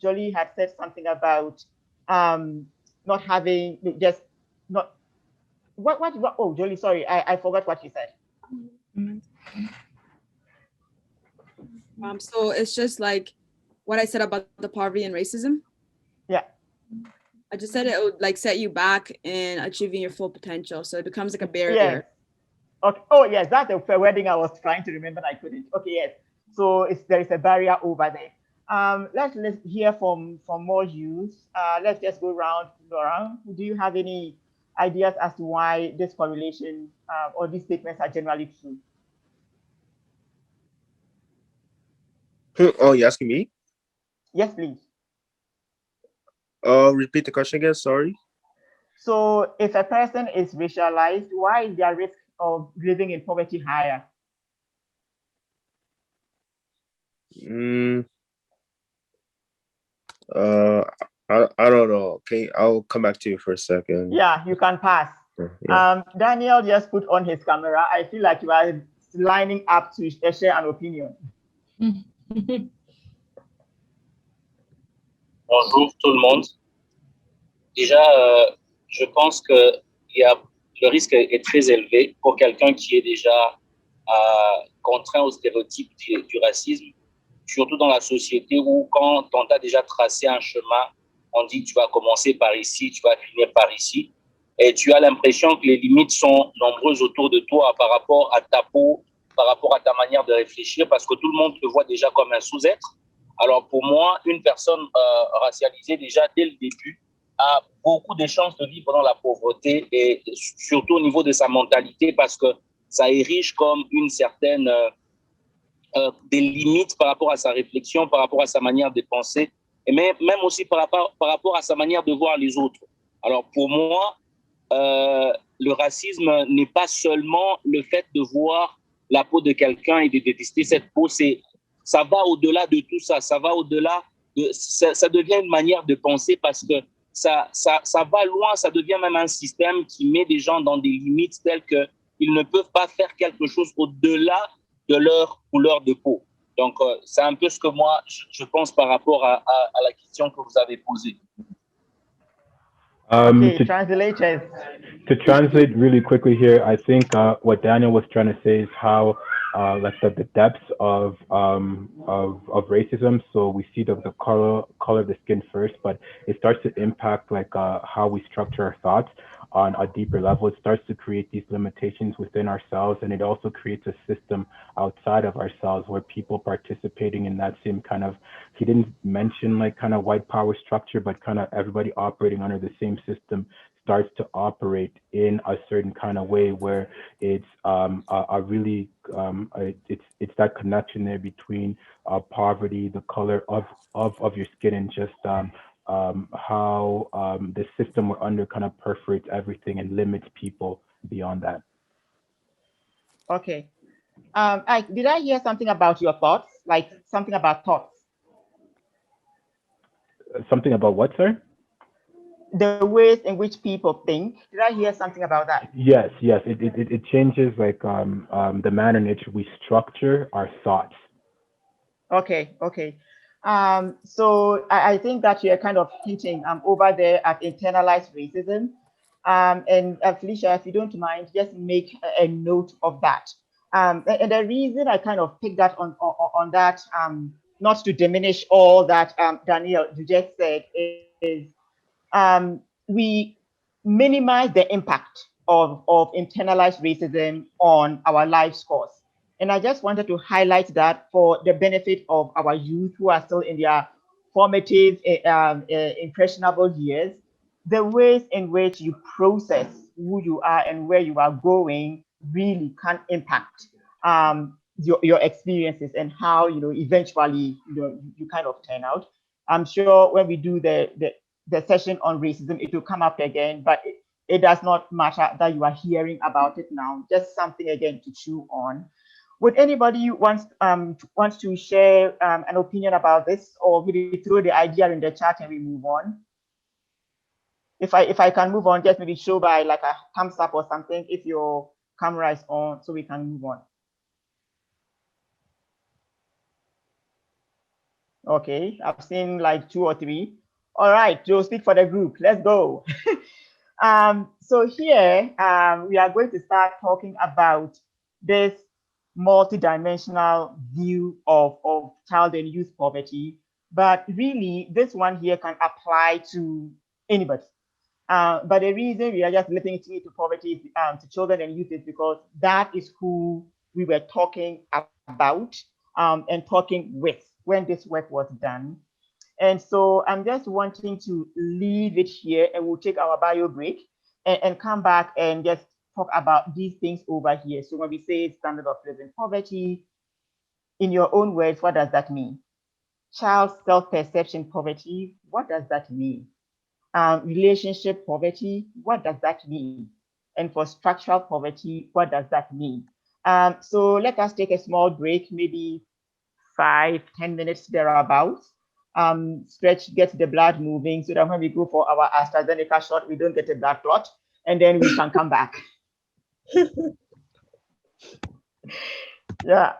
Jolie had said something about not having just not what oh Jolie, sorry, I forgot what you said. So it's just like what I said about the poverty and racism. Yeah. I just said it would like set you back in achieving your full potential. So it becomes like a barrier. Yes. Okay. Oh yes, that's the wording I was trying to remember and I couldn't. Okay, yes. So there is a barrier over there. Let's hear from more youth. Let's just go around. Laura, do you have any ideas as to why this correlation or these statements are generally true? Oh, you asking me? Yes, please. Repeat the question again. Sorry. So if a person is racialized, why is their risk of living in poverty higher? I don't know. Okay, I'll come back to you for a second. Yeah, you can pass. Yeah. Daniel just put on his camera. I feel like you are lining up to share an opinion. Bonjour tout le monde. Déjà, je pense que le risque est très élevé pour quelqu'un qui est déjà contraint aux stéréotypes du racisme, surtout dans la société où quand on t'a déjà tracé un chemin, on dit que tu vas commencer par ici, tu vas finir par ici, et tu as l'impression que les limites sont nombreuses autour de toi par rapport à ta peau, par rapport à ta manière de réfléchir, parce que tout le monde te voit déjà comme un sous-être. Alors pour moi, une personne racialisée déjà dès le début a beaucoup de chances de vivre dans la pauvreté et surtout au niveau de sa mentalité parce que ça érige comme une certaine des limites par rapport à sa réflexion, par rapport à sa manière de penser et même aussi par rapport à sa manière de voir les autres. Alors pour moi, le racisme n'est pas seulement le fait de voir la peau de quelqu'un et de détester cette peau, ça va au-delà de tout ça, ça va au-delà, ça devient une manière de penser parce que ça va loin, ça devient même un système qui met des gens dans des limites telles qu'ils ne peuvent pas faire quelque chose au-delà de leur couleur de peau. Donc, c'est un peu ce que moi, je pense par rapport à la question que vous avez posée. Okay, to translate really quickly here, I think what Daniel was trying to say is how like the depths of racism. So we see the color of the skin first, but it starts to impact like how we structure our thoughts on a deeper level. It starts to create these limitations within ourselves, and it also creates a system outside of ourselves where people participating in that same kind of, he didn't mention like kind of white power structure, but kind of everybody operating under the same system starts to operate in a certain kind of way where it's a really it's that connection there between poverty, the color of your skin, and just how the system we're under kind of perforates everything and limits people beyond that. Okay. Did I hear something about your thoughts? Like something about thoughts? Something about what, sir? The ways in which people think. Did I hear something about that? Yes. It changes like the manner in which we structure our thoughts. Okay. So I think that you're kind of hinting over there at internalized racism. And Felicia, if you don't mind, just make a note of that. And the reason I kind of picked that on that, not to diminish all that Daniel you just said, is we minimize the impact of internalized racism on our life scores. And I just wanted to highlight that for the benefit of our youth who are still in their formative, impressionable years, the ways in which you process who you are and where you are going really can impact your experiences and how eventually you kind of turn out. I'm sure when we do the session on racism, it will come up again, but it does not matter that you are hearing about it now. Just something again to chew on. Would anybody wants to share an opinion about this, or maybe throw the idea in the chat and we move on? If I can move on, just maybe show by like a thumbs up or something if your camera is on, so we can move on. Okay, I've seen like 2 or 3. All right, Joe, speak for the group. Let's go. So here we are going to start talking about this multidimensional view of child and youth poverty. But really, this one here can apply to anybody. But the reason we are just limiting it to poverty, to children and youth, is because that is who we were talking about and talking with when this work was done. And so I'm just wanting to leave it here, and we'll take our bio break and come back and just talk about these things over here. So when we say standard of living poverty, in your own words, what does that mean? Child self-perception poverty, what does that mean? Relationship poverty, what does that mean? And for structural poverty, what does that mean? So let us take a small break, maybe 5-10 minutes thereabouts. Stretch, get the blood moving so that when we go for our AstraZeneca shot, we don't get a blood clot, and then we can come back. Yeah.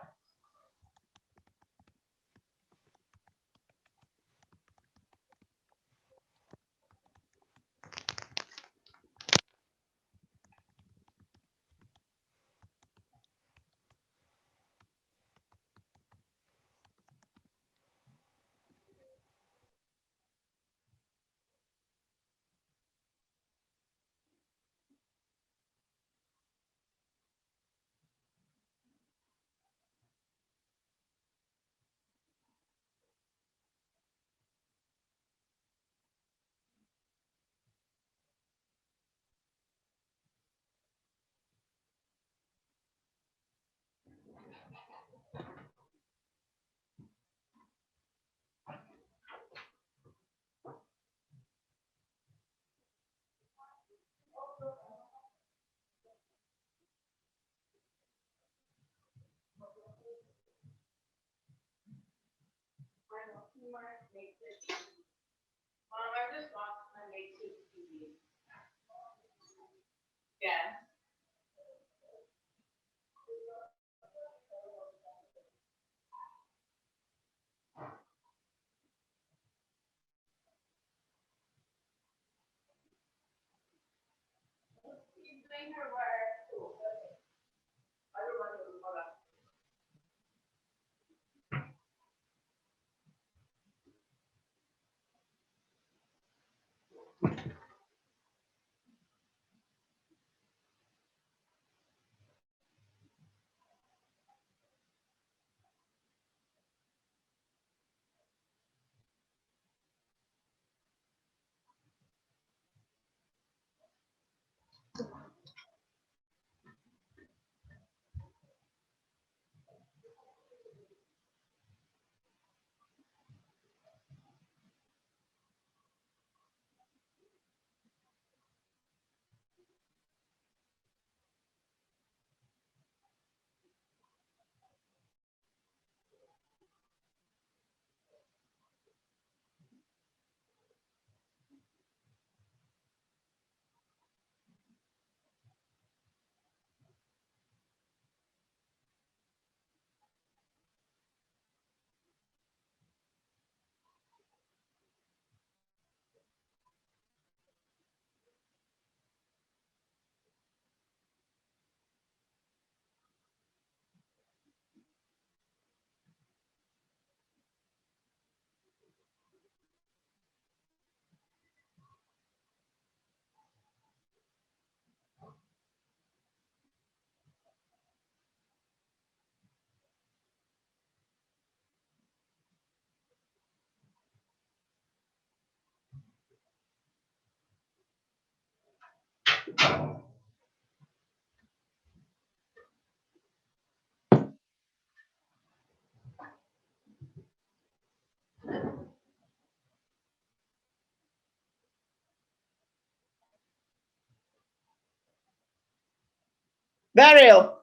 Beryl.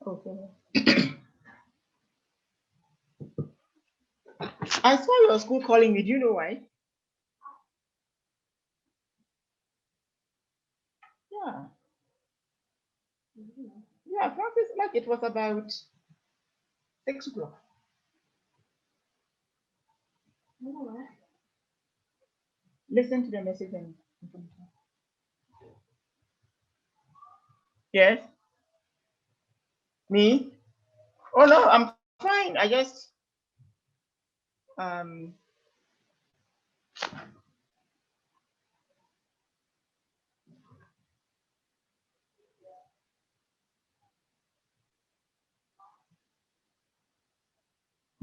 Okay. I saw your school calling me. Do you know why? Yeah. Yeah, Francis, like it was about 6 o'clock. Listen to the message and yes. Me? Oh no, I'm fine. I just um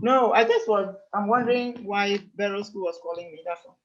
no, I just was I'm wondering why Beryl School was calling me. That's all.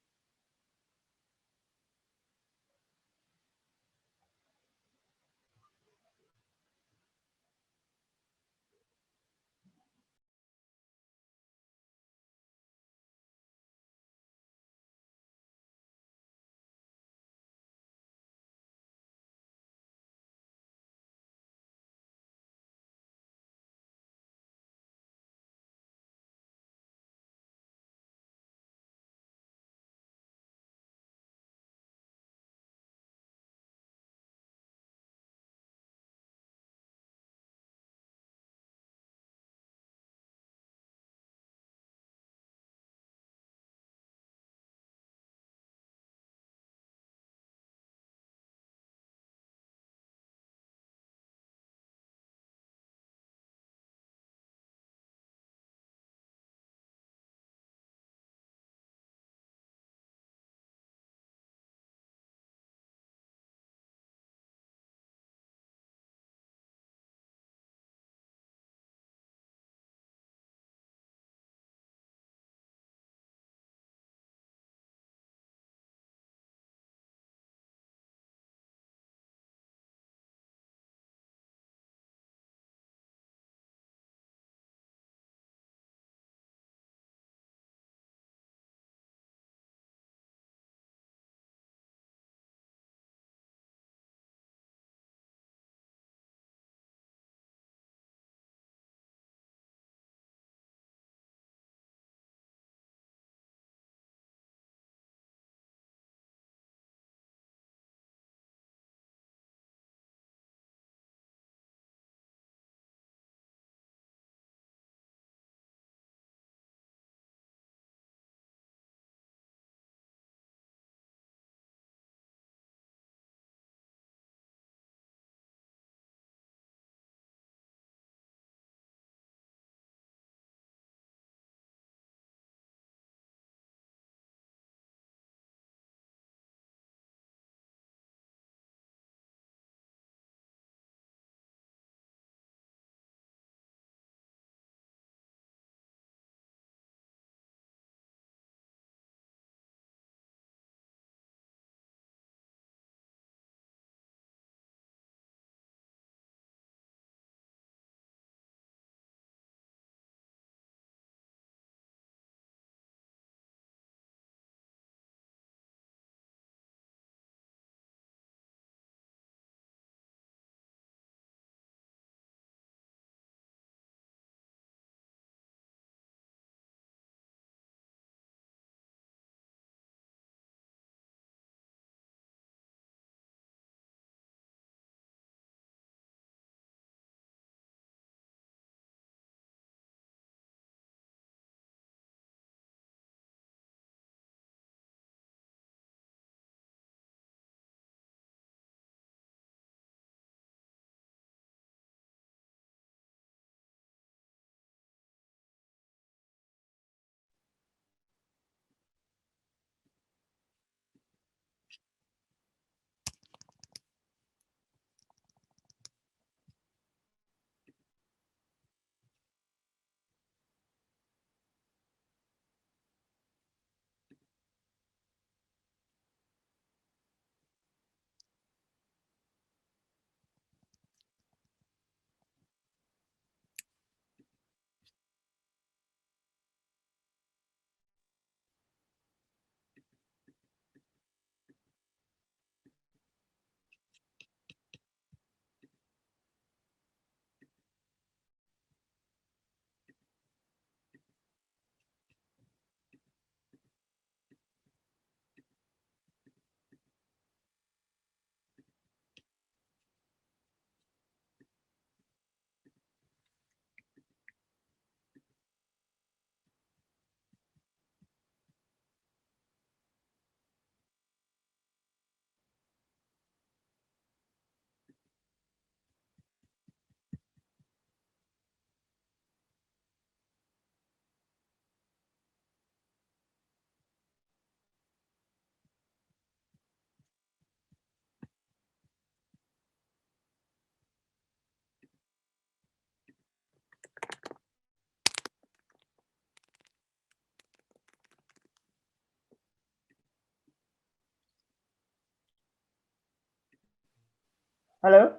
Hello?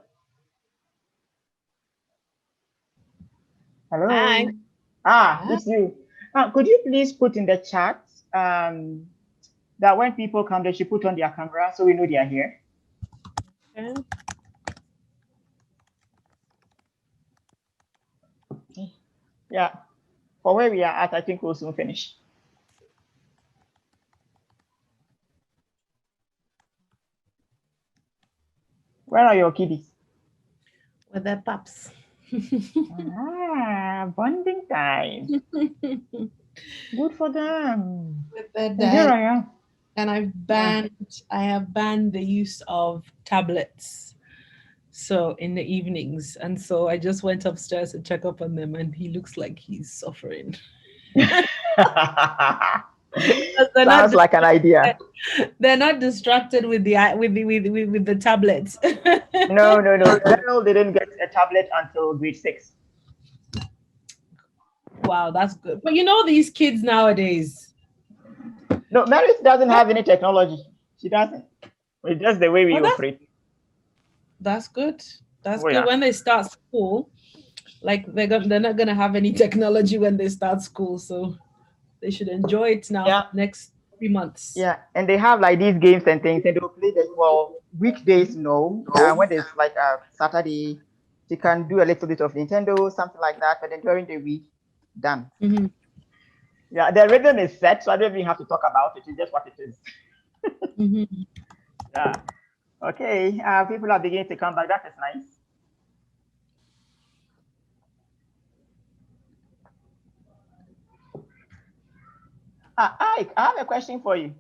Hello? Hi. It's you. Could you please put in the chat that when people come, they should put on their camera so we know they are here. Okay. Yeah. For where we are at, I think we'll soon finish. Where are your kiddies? With their pups. Bonding time. Good for them. With their And here dad. I am. And I have banned the use of tablets. So in the evenings. And so I just went upstairs to check up on them and he looks like he's suffering. Sounds like an idea. They're not distracted with the tablets. No. Daniel didn't get a tablet until grade 6. Wow, that's good. But you know these kids nowadays. No, Maris doesn't have any technology. She doesn't. It's just the way we operate. That's good. That's Oh, good. yeah. When they start school, like they're not gonna have any technology when they start school, so they should enjoy it now. Yeah. For the next 3 months. Yeah, and they have like these games and things, and they'll play them. Well, weekdays, no. When it's like a Saturday, you can do a little bit of Nintendo, something like that. But then during the week, done. Mm-hmm. Yeah, the rhythm is set, so I don't even have to talk about it. It's just what it is. Mm-hmm. Yeah. Okay. People are beginning to come back. That is nice. Ike, I have a question for you.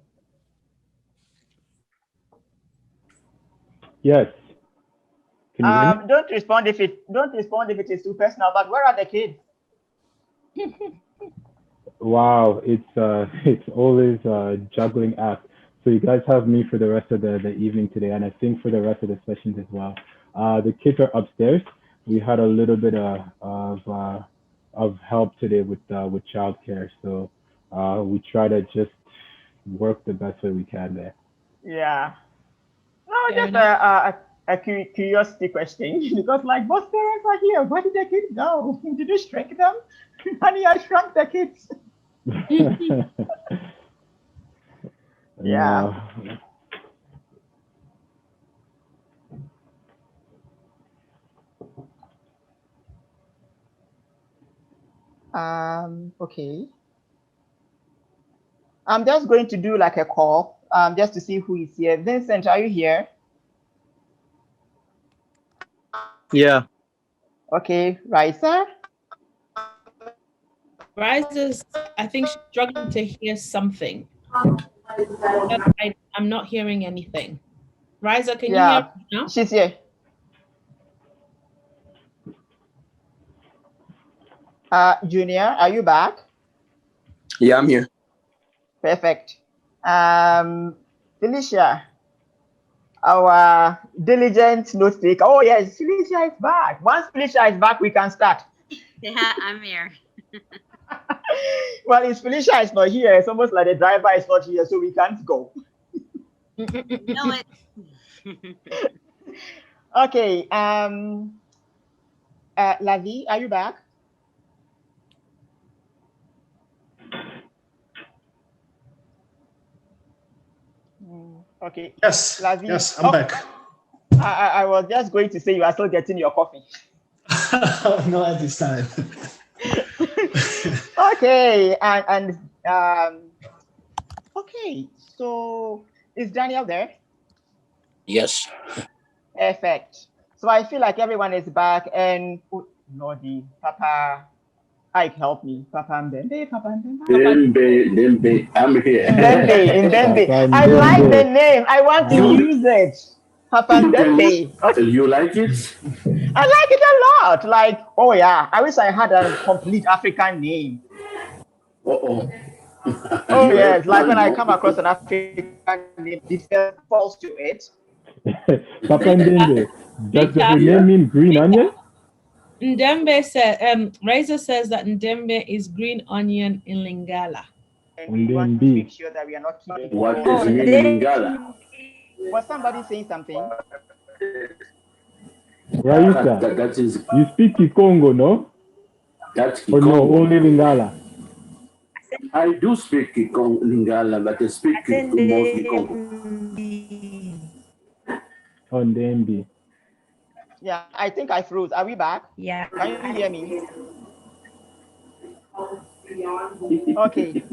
Yes. Can you hear me? Don't respond if it is too personal. But where are the kids? Wow, it's always a juggling act. So you guys have me for the rest of the evening today, and I think for the rest of the sessions as well. The kids are upstairs. We had a little bit of help today with childcare, so we try to just work the best way we can there. Yeah. No, just a curiosity question because like both parents are here. Where did the kids go? Did you shrink them? Honey, I shrunk the kids. Yeah. Okay. I'm just going to do like a call just to see who is here. Vincent, are you here? Yeah. Okay, Raisa? Rises, I think she's struggling to hear something. I'm not hearing anything. Riza, can you hear me now? She's here. Junior, are you back? Yeah, I'm here. Perfect. Felicia, our diligent note taker. Oh yes, Felicia is back. Once Felicia is back, we can start. Yeah, I'm here. Well, if Felicia is not here, it's almost like the driver is not here, so we can't go. No, it. Okay. Lavi, are you back? Okay. Yes. Lavi, Yes, I'm back. I was just going to say you are still getting your coffee. No, at this time. Okay, and okay, so is Daniel there? Yes. Perfect. So I feel like everyone is back, and oh, Lordy, Papa, Ike, help me, Papa Mbembe, Papa Mbembe. Dembe, I'm here. Mbembe. I like the name. I want to use it. Papa Mbembe. Okay. You like it? I like it a lot. Like, oh yeah, I wish I had a complete African name. Oh yes, like when I come across an African name, this falls to it. Papa Ndembe, does your name mean green onion? Ndembe said, Razor says that Ndembe is green onion in Lingala. And we want to make sure that we are not keeping. What is Lingala? Was somebody saying something? Raisa, that is you speak Kikongo, no? that's Or no, Kikongo. only Lingala? I do speak Lingala, but I speak mostly Congo. On the MB. Yeah, I think I froze. Are we back? Yeah. Can you hear me? Okay.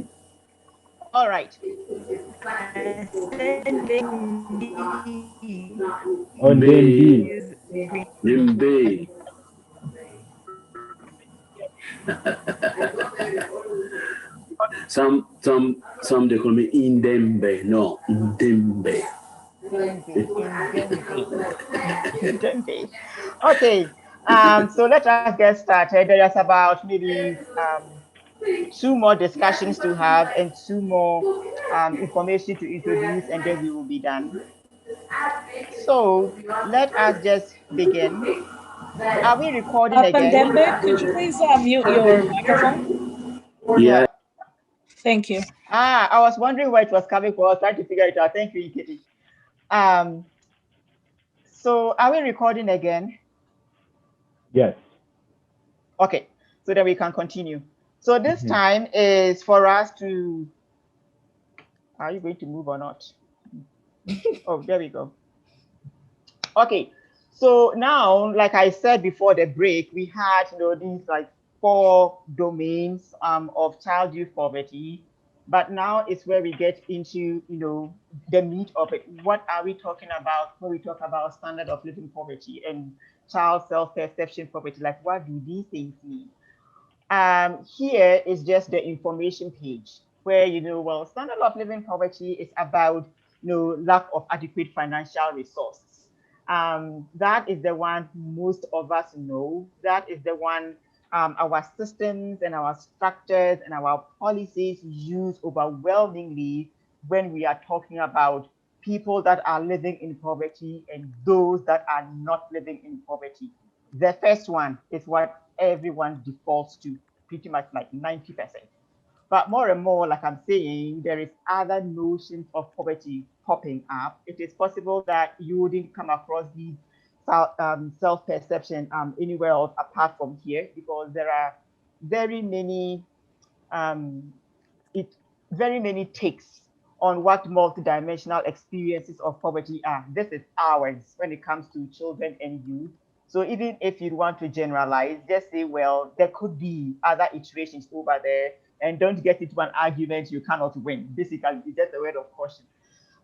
All right. On the Mbe, MB. Mbe. Some they call me Indembe. No, Indembe. In Dembe. In Dembe. Okay. So let us get started. There's about maybe two more discussions to have and two more information to introduce, and then we will be done. So let us just begin. Are we recording again? Pandembe, could you please mute your microphone? Yeah. Yeah. Thank you. I was wondering where it was coming from. I was trying to figure it out. Thank you, Kitty. Um, so are we recording again? Yes. Okay, so then we can continue. So this time is for us to, are you going to move or not? Oh, there we go. Okay, so now, like I said before the break, we had, these like 4 domains of child youth poverty, but now it's where we get into, the meat of it. What are we talking about when we talk about standard of living poverty and child self-perception poverty? Like, what do these things mean? Here is just the information page where, standard of living poverty is about, lack of adequate financial resources. That is the one most of us know. That is the one our systems and our structures and our policies use overwhelmingly when we are talking about people that are living in poverty and those that are not living in poverty. The first one is what everyone defaults to, pretty much like 90%. But more and more, like I'm saying, there is other notions of poverty popping up. It is possible that you wouldn't come across these self-perception anywhere else apart from here, because there are very many um, it very many takes on what multidimensional experiences of poverty are. This is ours when it comes to children and youth. So even if you want to generalize, just say, well, there could be other iterations over there, and don't get into an argument you cannot win. Basically, it's just a word of caution.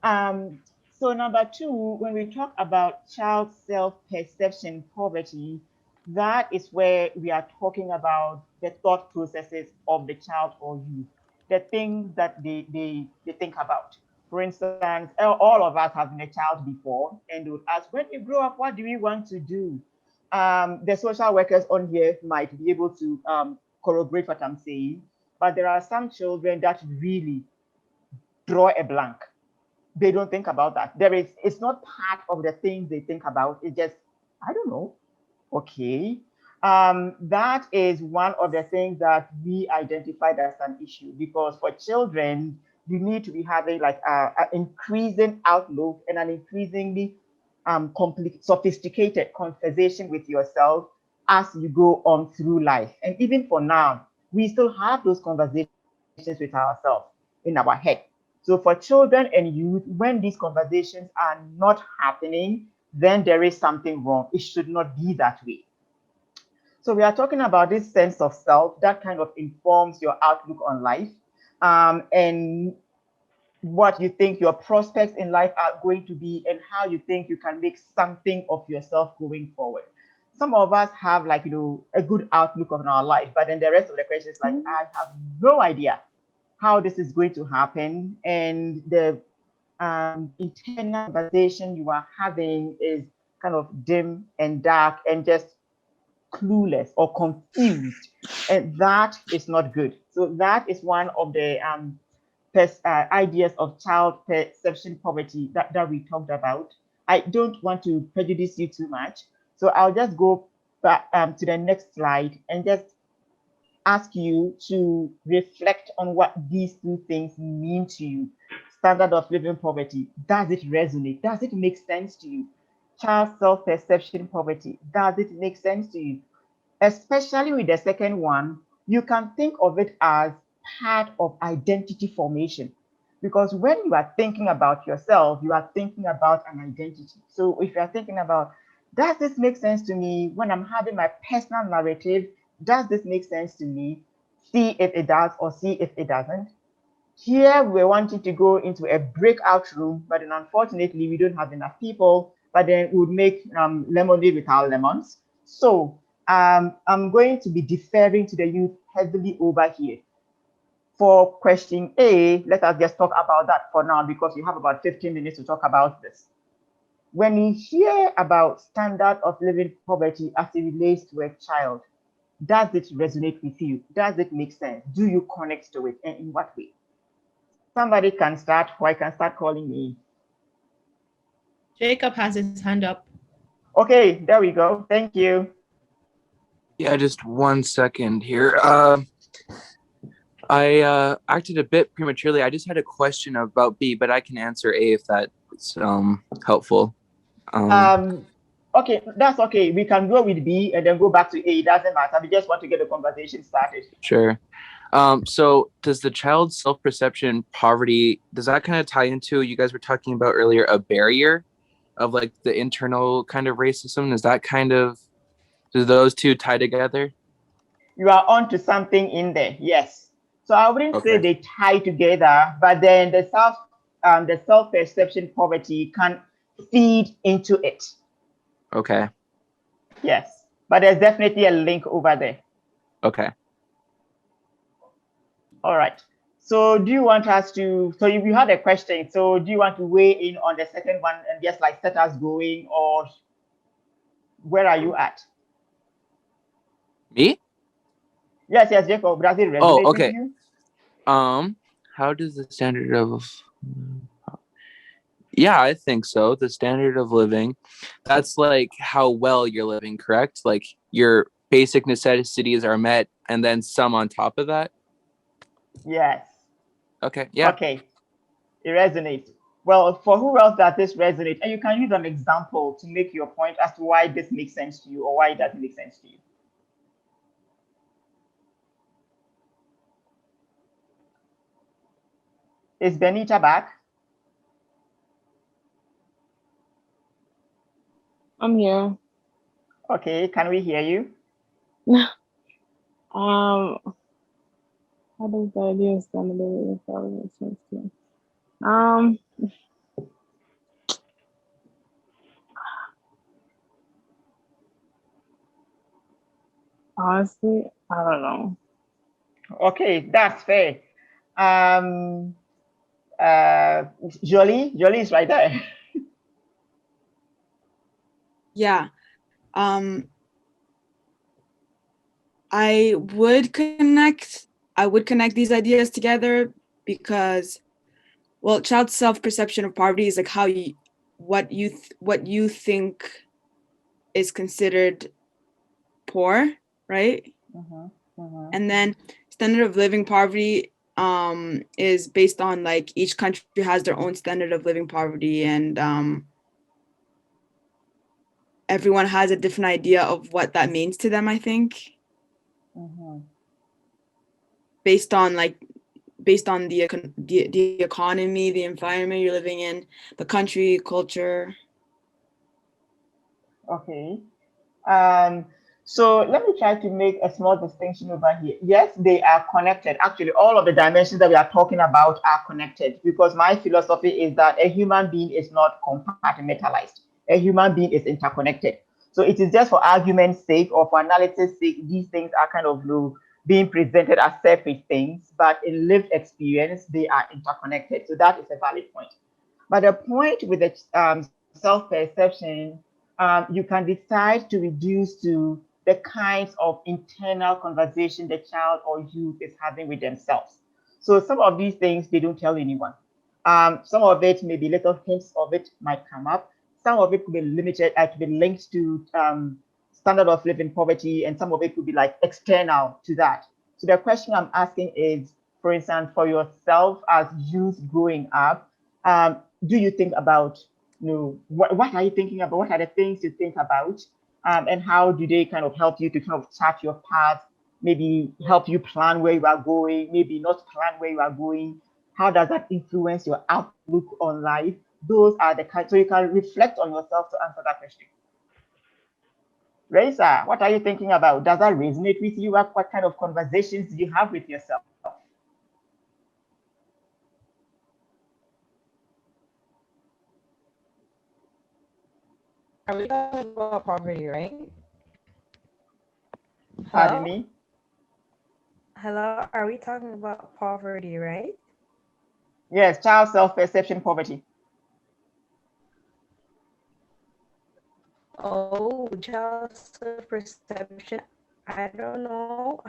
Um, so number 2, when we talk about child self-perception poverty, that is where we are talking about the thought processes of the child or youth, the things that they think about. For instance, all of us have been a child before, and would ask, when we grow up, what do we want to do? The social workers on here might be able to corroborate what I'm saying, but there are some children that really draw a blank. They don't think about that. It's not part of the things they think about. It's just, I don't know. Okay. That is one of the things that we identified as an issue, because for children, you need to be having like an increasing outlook and an increasingly sophisticated conversation with yourself as you go on through life. And even for now, we still have those conversations with ourselves in our head. So for children and youth, when these conversations are not happening, then there is something wrong. It should not be that way. So we are talking about this sense of self that kind of informs your outlook on life, and what you think your prospects in life are going to be, and how you think you can make something of yourself going forward. Some of us have like, a good outlook on our life, but then the rest of the question is like, I have no idea how this is going to happen. And the internal conversation you are having is kind of dim and dark and just clueless or confused. And that is not good. So that is one of the ideas of child perception poverty that we talked about. I don't want to prejudice you too much. So I'll just go back to the next slide and just ask you to reflect on what these two things mean to you. Standard of living poverty, does it resonate? Does it make sense to you? child self-perception poverty, does it make sense to you? Especially with the second one, you can think of it as part of identity formation. Because when you are thinking about yourself, you are thinking about an identity. So if you are thinking about, does this make sense to me when I'm having my personal narrative? Does this make sense to me? See if it does or see if it doesn't. Here we're wanting to go into a breakout room, but then unfortunately we don't have enough people, but then we would make lemonade with our lemons. So I'm going to be deferring to the youth heavily over here. For question A, let us just talk about that for now because we have about 15 minutes to talk about this. When you hear about standard of living poverty as it relates to a child, does it resonate with you? Does it make sense? Do you connect to it? And in what way? Somebody can start, or I can start calling me. Jacob has his hand up. Okay, there we go. Thank you. Yeah, just 1 second here. I acted a bit prematurely. I just had a question about B, but I can answer A if that's helpful. Okay, that's okay. We can go with B and then go back to A. It doesn't matter. We just want to get the conversation started. Sure. So does the child's self-perception poverty, does that kind of tie into, you guys were talking about earlier, a barrier of like the internal kind of racism? Is that kind of, do those two tie together? You are onto something in there, yes. So I wouldn't say Okay. they tie together, but then the self-perception poverty can feed into it. Okay. Yes, but there's definitely a link over there. Okay. All right. So do you want us to, so you had a question, so do you want to weigh in on the second one and just like set us going, or where are you at? Me? Yes, Jacob, does it resonate okay. with you? How does the standard of, yeah, I think so. The standard of living, that's like how well you're living, correct? Like your basic necessities are met and then some on top of that? Yes. Okay, yeah. Okay, it resonates. Well, for who else does this resonate? And you can use an example to make your point as to why this makes sense to you or why it doesn't make sense to you. Is Benita back? I'm here. Okay, can we hear you? How does the idea of standard of living poverty make sense to you? Honestly, I don't know. Okay, that's fair. Jolie is right there. Yeah. I would connect these ideas together because, well, child self-perception of poverty is like how you, what you think is considered poor, right? And then standard of living poverty is based on like each country has their own standard of living poverty, and everyone has a different idea of what that means to them, I think. Based on the economy, the environment you're living in, the country, culture. Okay. So let me try to make a small distinction over here. Yes, they are connected. Actually, all of the dimensions that we are talking about are connected, because my philosophy is that a human being is not compartmentalized. A human being is interconnected. So it is just for argument's sake or for analysis sake, these things are kind of being presented as separate things, but in lived experience, they are interconnected. So that is a valid point. But the point with the self-perception, you can decide to reduce to the kinds of internal conversation the child or youth is having with themselves. So some of these things, they don't tell anyone. Some of it, maybe little hints of it might come up. Some of it could be limited, to be linked to standard of living poverty, and some of it could be like external to that. So the question I'm asking is, for instance, for yourself as youth growing up, do you think about what are you thinking about? What are the things you think about? And how do they kind of help you to kind of chart your path, maybe help you plan where you are going, maybe not plan where you are going? How does that influence your outlook on life? Those are the kind, so you can reflect on yourself to answer that question. Raisa, what are you thinking about? Does that resonate with you? What kind of conversations do you have with yourself? Are we talking about poverty, right? Pardon Hello? me? Hello? Are we talking about poverty, right? Yes, child self-perception poverty. Oh, child self-perception. I don't know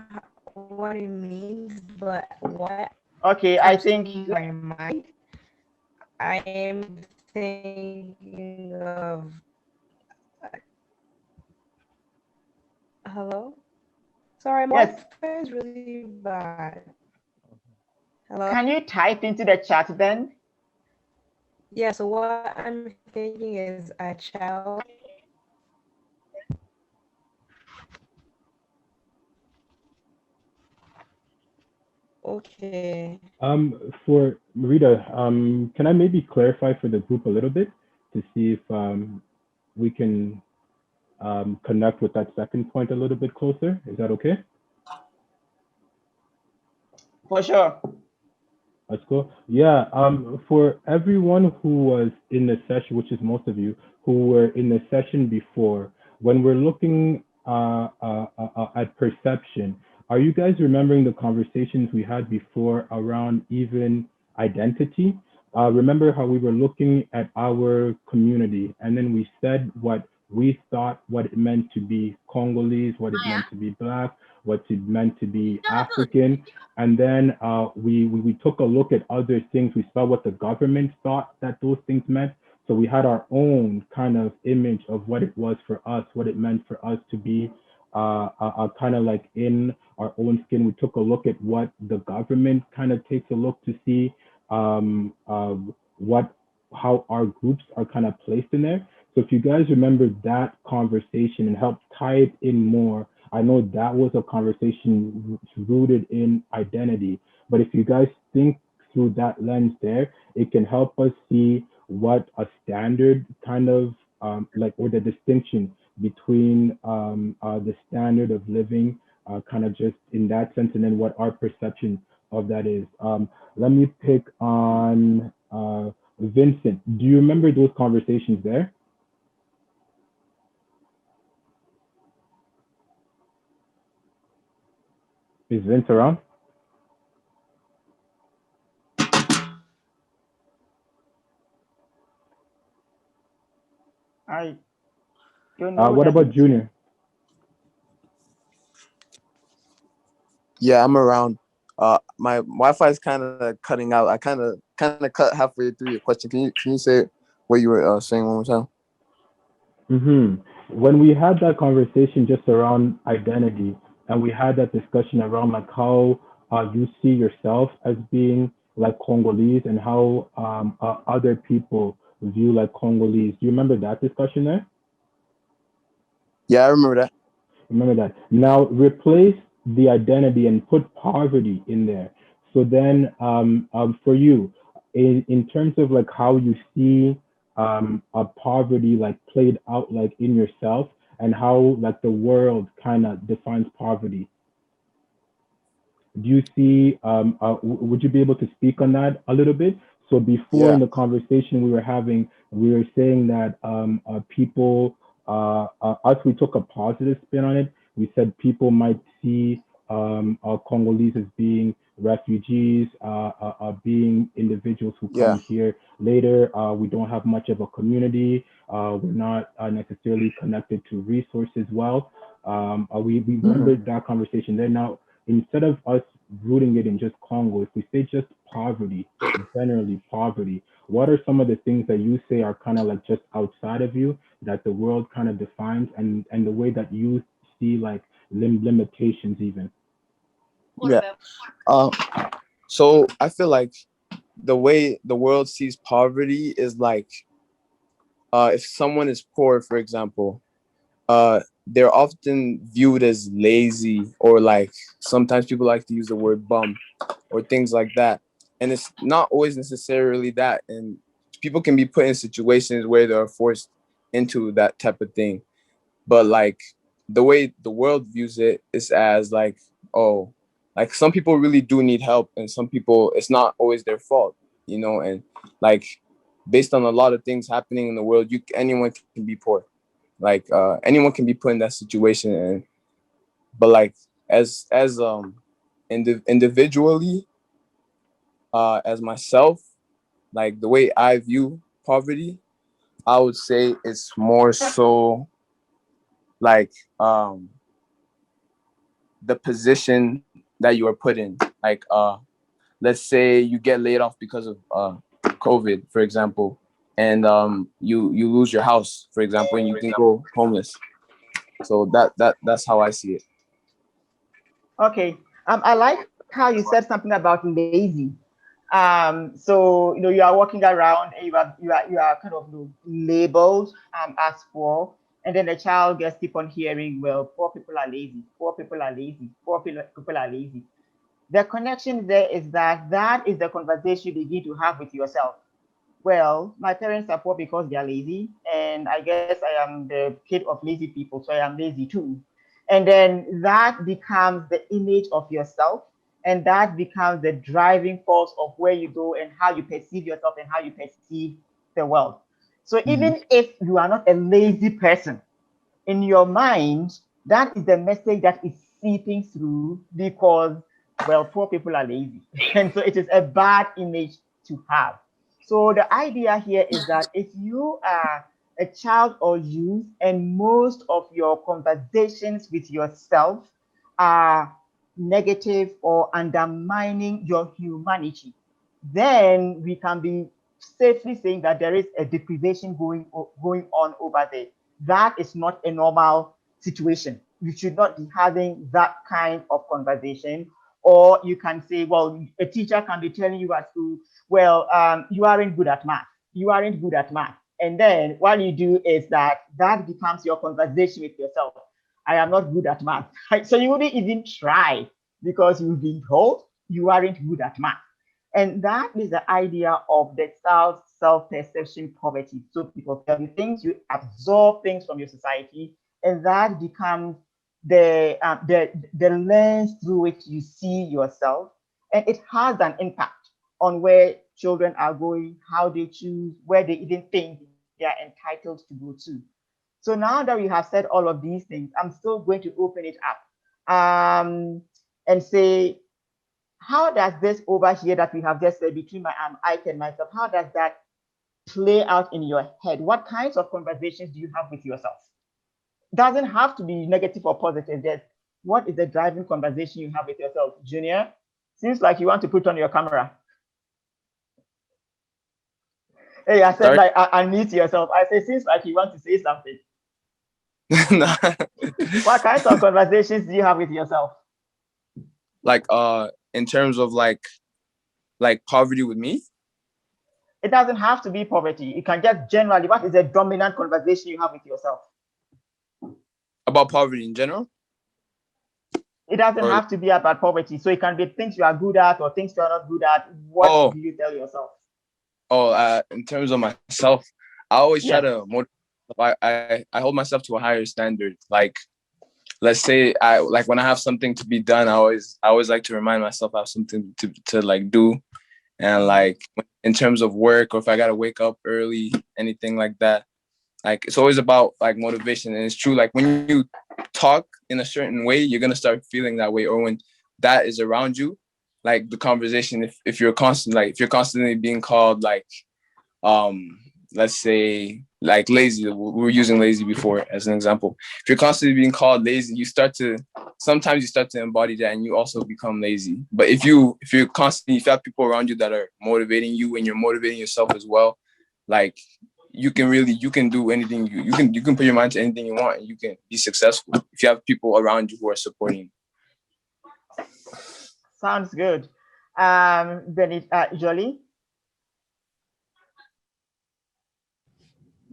what it means, but what Okay, I comes to think my mind, I am thinking of. Hello? Sorry, my yes. Wi-Fi is really bad. Hello? Can you type into the chat then? Yeah, so what I'm thinking is a child. Okay. For Rita, can I maybe clarify for the group a little bit to see if we can connect with that second point a little bit closer? Is that okay? For sure. That's cool. Yeah. For everyone who was in the session, which is most of you who were in the session before, when we're looking at perception, are you guys remembering the conversations we had before around even identity? Remember how we were looking at our community and then we said what we thought what it meant to be Congolese, what it meant to be Black, what it meant to be African. And then we took a look at other things. We saw what the government thought that those things meant. So we had our own kind of image of what it was for us, what it meant for us to be kind of like in our own skin. We took a look at what the government kind of takes a look to see what how our groups are kind of placed in there. So if you guys remember that conversation and help tie it in more, I know that was a conversation rooted in identity. But if you guys think through that lens there, it can help us see what a standard kind of like, or the distinction between the standard of living, kind of just in that sense, and then what our perception of that is. Let me pick on Vincent. Do you remember those conversations there? Is Vince around? I don't know What that about is. Junior? Yeah, I'm around. My Wi-Fi is kind of cutting out. I kind of cut halfway through your question. Can you say what you were saying one more time? When we had that conversation just around identity, and we had that discussion around like how you see yourself as being like Congolese and how other people view like Congolese. Do you remember that discussion there? Yeah, I remember that. Remember that. Now replace the identity and put poverty in there. So then, for you, in terms of like how you see a poverty like played out like in yourself, and how like the world kind of defines poverty. Do you see? Would you be able to speak on that a little bit? So before Yeah. in the conversation we were having, we were saying that people, us, we took a positive spin on it. We said people might see Congolese as being refugees, being individuals who Yeah. come here later. We don't have much of a community. We're not necessarily connected to resources well. We remember that conversation there. Now, instead of us rooting it in just Congo, if we say just poverty, generally poverty, what are some of the things that you say are kind of like just outside of you that the world kind of defines, and the way that you see like limitations even? Yeah. So I feel like the way the world sees poverty is like if someone is poor, for example, they're often viewed as lazy, or like sometimes people like to use the word bum or things like that. And it's not always necessarily that. And people can be put in situations where they're forced into that type of thing. But like the way the world views it is as like, oh, like some people really do need help, and some people it's not always their fault, you know. And like based on a lot of things happening in the world, anyone can be poor. Like anyone can be put in that situation. And but like as individually, as myself, like the way I view poverty, I would say it's more so like the position that you are put in. Like let's say you get laid off because of COVID, for example, and you lose your house, for example, and you can go homeless. So that's how I see it. Okay. I like how you said something about lazy. So you know you are walking around and you are kind of labeled as poor, and then the child gets keep on hearing, well, poor people are lazy, poor people are lazy, people are lazy. The connection there is that that is the conversation you begin to have with yourself. Well, my parents are poor because they are lazy, and I guess I am the kid of lazy people, so I am lazy too. And then that becomes the image of yourself, and that becomes the driving force of where you go and how you perceive yourself and how you perceive the world. So even if you are not a lazy person, in your mind, that is the message that is seeping through because, well, poor people are lazy. And so it is a bad image to have. So the idea here is that if you are a child or youth and most of your conversations with yourself are negative or undermining your humanity, then we can be safely saying that there is a deprivation going on over there. That is not a normal situation. You should not be having that kind of conversation. Or you can say, well, a teacher can be telling you at school, well, you aren't good at math. You aren't good at math. And then what you do is that becomes your conversation with yourself. I am not good at math. So you wouldn't even try because you've been told you aren't good at math. And that is the idea of the self-perception poverty. So people tell you things, you absorb things from your society, and that becomes the lens through which you see yourself. And it has an impact on where children are going, how they choose, where they even think they are entitled to go to. So now that we have said all of these things, I'm still going to open it up and say, how does this over here that we have just said between my Ike and myself, how does that play out in your head? What kinds of conversations do you have with yourself? Doesn't have to be negative or positive. Just what is the driving conversation you have with yourself? Junior, seems like you want to put on your camera. Hey, I said Sorry. like unmute yourself. I say seems like you want to say something. What kinds of conversations do you have with yourself? Like in terms of like poverty with me? It doesn't have to be poverty. It can just generally, what is the dominant conversation you have with yourself? About poverty in general? It doesn't have to be about poverty. So it can be things you are good at or things you are not good at. What do you tell yourself? In terms of myself, I always try to motivate. I hold myself to a higher standard. Like, let's say I like when I have something to be done, I always like to remind myself I have something to like do. And like in terms of work, or if I gotta wake up early, anything like that, like it's always about like motivation. And it's true, like when you talk in a certain way, you're gonna start feeling that way. Or when that is around you, like the conversation, if you're constantly being called like let's say like lazy, we were using lazy before as an example. If you're constantly being called lazy, sometimes you start to embody that and you also become lazy. But if you have people around you that are motivating you and you're motivating yourself as well, like you can do anything. You can put your mind to anything you want and you can be successful if you have people around you who are supporting you. Sounds good. Jolie?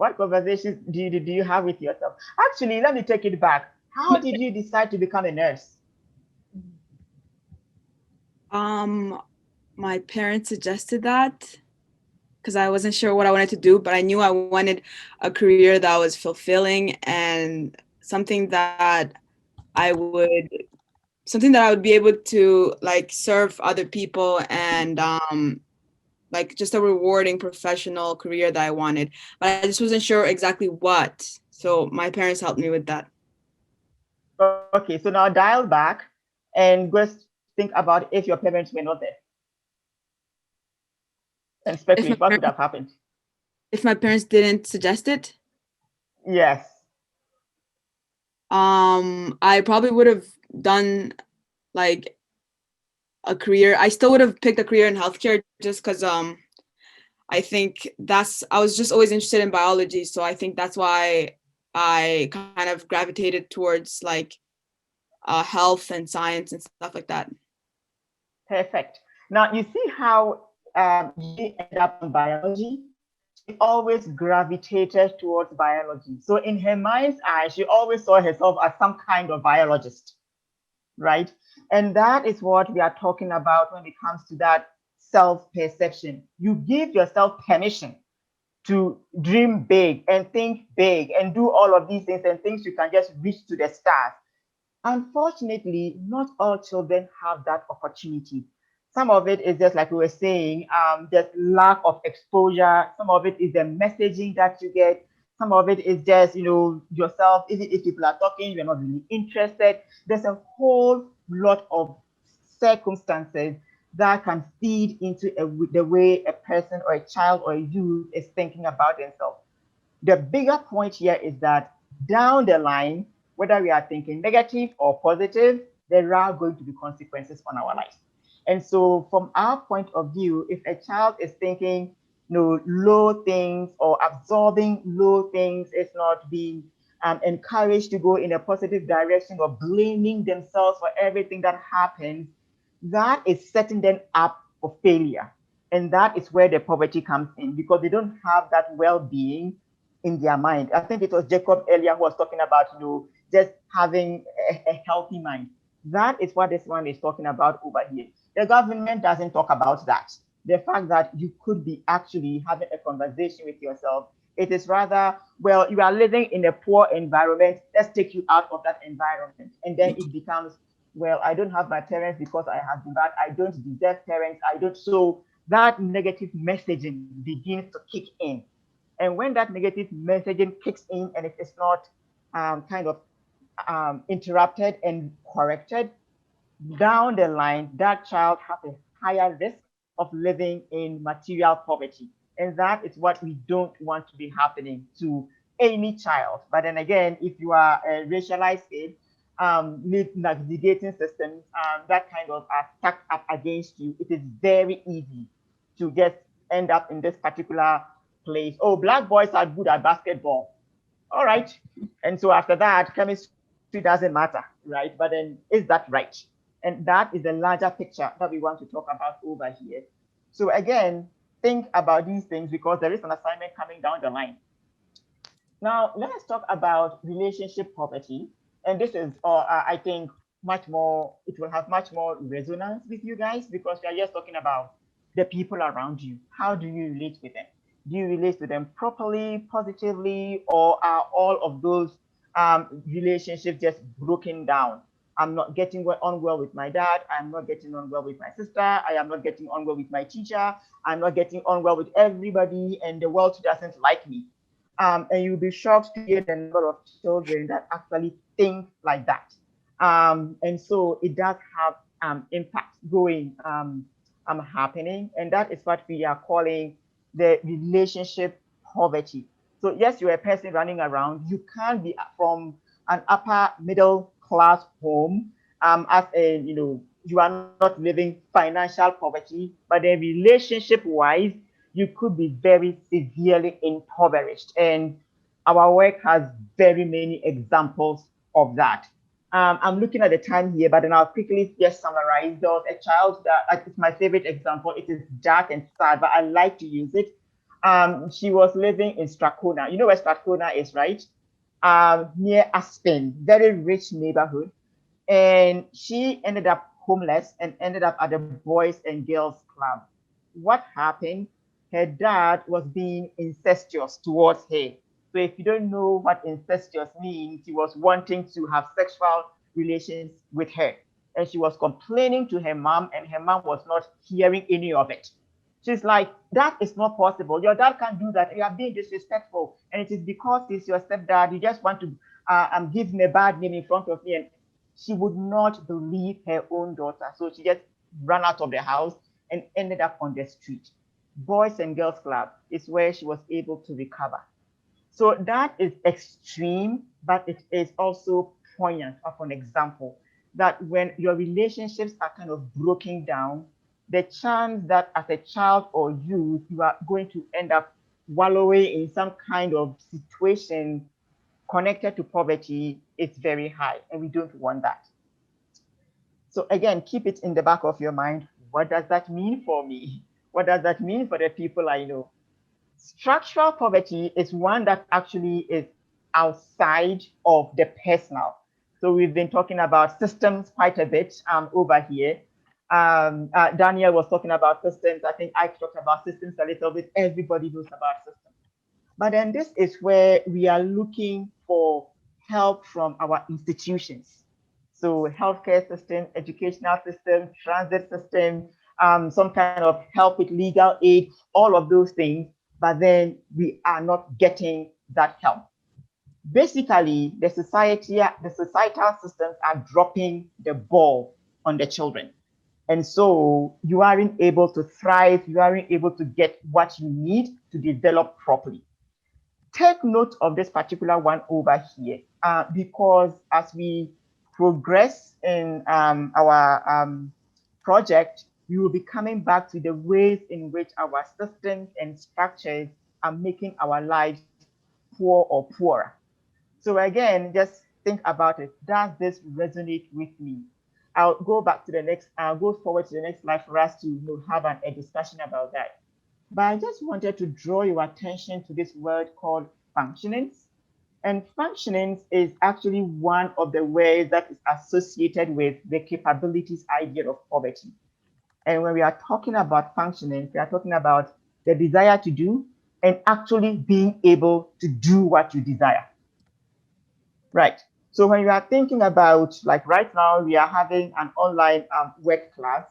What conversations do you have with yourself? Actually, let me take it back. How did you decide to become a nurse? My parents suggested that because I wasn't sure what I wanted to do, but I knew I wanted a career that was fulfilling and I would something that I would be able to like serve other people and like just a rewarding professional career that I wanted. But I just wasn't sure exactly what. So my parents helped me with that. Okay, so now dial back and just think about if your parents were not there and speculate what would have happened. If my parents didn't suggest it, yes, I probably would have done like a career. I still would have picked a career in healthcare just because I think I was just always interested in biology, so I think that's why I kind of gravitated towards like health and science and stuff like that. Perfect. Now you see how you end up in biology. She always gravitated towards biology. So in her mind's eye, she always saw herself as some kind of biologist, right? And that is what we are talking about when it comes to that self-perception. You give yourself permission to dream big and think big and do all of these things and things you can just reach to the stars. Unfortunately, not all children have that opportunity. Some of it is just like we were saying, just lack of exposure. Some of it is the messaging that you get. Some of it is just, yourself, even if people are talking, you're not really interested. There's a whole lot of circumstances that can feed into the way a person or a child or a youth is thinking about themselves. The bigger point here is that down the line, whether we are thinking negative or positive, there are going to be consequences on our life. And so from our point of view, if a child is thinking, low things or absorbing low things, is not being encouraged to go in a positive direction or blaming themselves for everything that happens, that is setting them up for failure. And that is where the poverty comes in, because they don't have that well-being in their mind. I think it was Jacob earlier who was talking about, just having a healthy mind. That is what this one is talking about over here. The government doesn't talk about that. The fact that you could be actually having a conversation with yourself. It is rather, well, you are living in a poor environment. Let's take you out of that environment. And then it becomes, well, I don't have my parents because I have been bad. I don't deserve parents. I don't. So that negative messaging begins to kick in. And when that negative messaging kicks in and it is not kind of interrupted and corrected, down the line, that child has a higher risk of living in material poverty. And that is what we don't want to be happening to any child. But then again, if you are a racialized kid, navigating systems that kind of are stacked up against you, it is very easy to just end up in this particular place. Oh, black boys are good at basketball. All right. And so after that, chemistry doesn't matter, right? But then is that right? And that is the larger picture that we want to talk about over here. So again, think about these things because there is an assignment coming down the line. Now, let us talk about relationship poverty. And this is, I think, much more, it will have much more resonance with you guys because we are just talking about the people around you. How do you relate with them? Do you relate to them properly, positively, or are all of those relationships just broken down? I'm not getting on well with my dad. I'm not getting on well with my sister. I am not getting on well with my teacher. I'm not getting on well with everybody, and the world doesn't like me. And you'll be shocked to hear the number of children that actually think like that. And so it does have impact going happening. And that is what we are calling the relationship poverty. So yes, you're a person running around. You can be from an upper middle class home as a, you are not living financial poverty, but then relationship wise, you could be very severely impoverished. And our work has very many examples of that. I'm looking at the time here, but then I'll quickly just summarize. There was a child that it's my favorite example. It is dark and sad, but I like to use it. She was living in Strathcona. You know where Strathcona is, right? Near Aspen, very rich neighborhood. And she ended up homeless and ended up at the Boys and Girls Club. What happened? Her dad was being incestuous towards her. So if you don't know what incestuous means, he was wanting to have sexual relations with her. And she was complaining to her mom, and her mom was not hearing any of it. She's like, that is not possible. Your dad can't do that. You are being disrespectful. And it is because he's your stepdad. You just want to give him a bad name in front of me. And she would not believe her own daughter. So she just ran out of the house and ended up on the street. Boys and Girls Club is where she was able to recover. So that is extreme, but it is also poignant of an example that when your relationships are kind of broken down, the chance that as a child or youth, you are going to end up wallowing in some kind of situation connected to poverty is very high, and we don't want that. So again, keep it in the back of your mind. What does that mean for me? What does that mean for the people I know? Structural poverty is one that actually is outside of the personal. So we've been talking about systems quite a bit over here. Daniel was talking about systems. I think I talked about systems a little bit. Everybody knows about systems. But then this is where we are looking for help from our institutions. So healthcare system, educational system, transit system, some kind of help with legal aid, all of those things, but then we are not getting that help. Basically, the societal systems are dropping the ball on the children. And so you aren't able to thrive, you aren't able to get what you need to develop properly. Take note of this particular one over here, because as we progress in our project, we will be coming back to the ways in which our systems and structures are making our lives poor or poorer. So again, just think about it. Does this resonate with me? I'll go back to the next, I'll go forward to the next slide for us to have a discussion about that. But I just wanted to draw your attention to this word called functionings. And functionings is actually one of the ways that is associated with the capabilities idea of poverty. And when we are talking about functioning, we are talking about the desire to do and actually being able to do what you desire. Right. So when you are thinking about, like right now, we are having an online work class.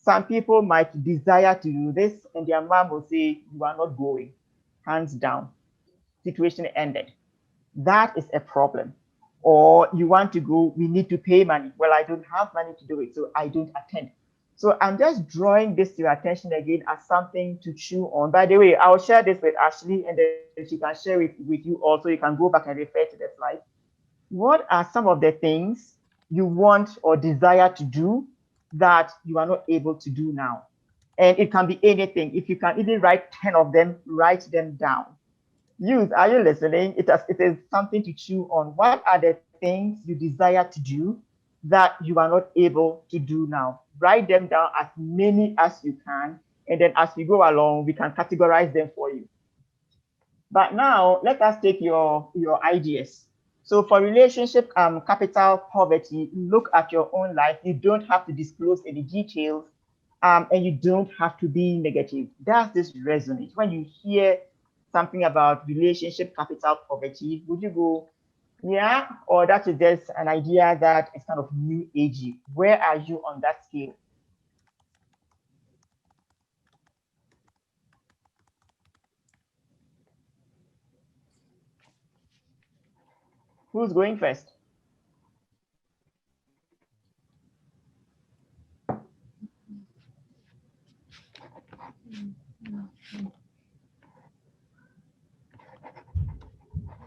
Some people might desire to do this, and their mom will say, you are not going, hands down, situation ended. That is a problem. Or you want to go, we need to pay money. Well, I don't have money to do it, so I don't attend. So I'm just drawing this to your attention again as something to chew on. By the way, I'll share this with Ashley, and then she can share it with you also. You can go back and refer to the slide. What are some of the things you want or desire to do that you are not able to do now? And it can be anything. If you can even write 10 of them, write them down. Youth, are you listening? It is something to chew on. What are the things you desire to do that you are not able to do now? Write them down as many as you can. And then as we go along, we can categorize them for you. But now let us take your ideas. So for relationship capital poverty, look at your own life. You don't have to disclose any details, and you don't have to be negative. Does this resonate? When you hear something about relationship capital poverty, would you go, yeah, or that is just an idea that is kind of new agey? Where are you on that scale? Who's going first?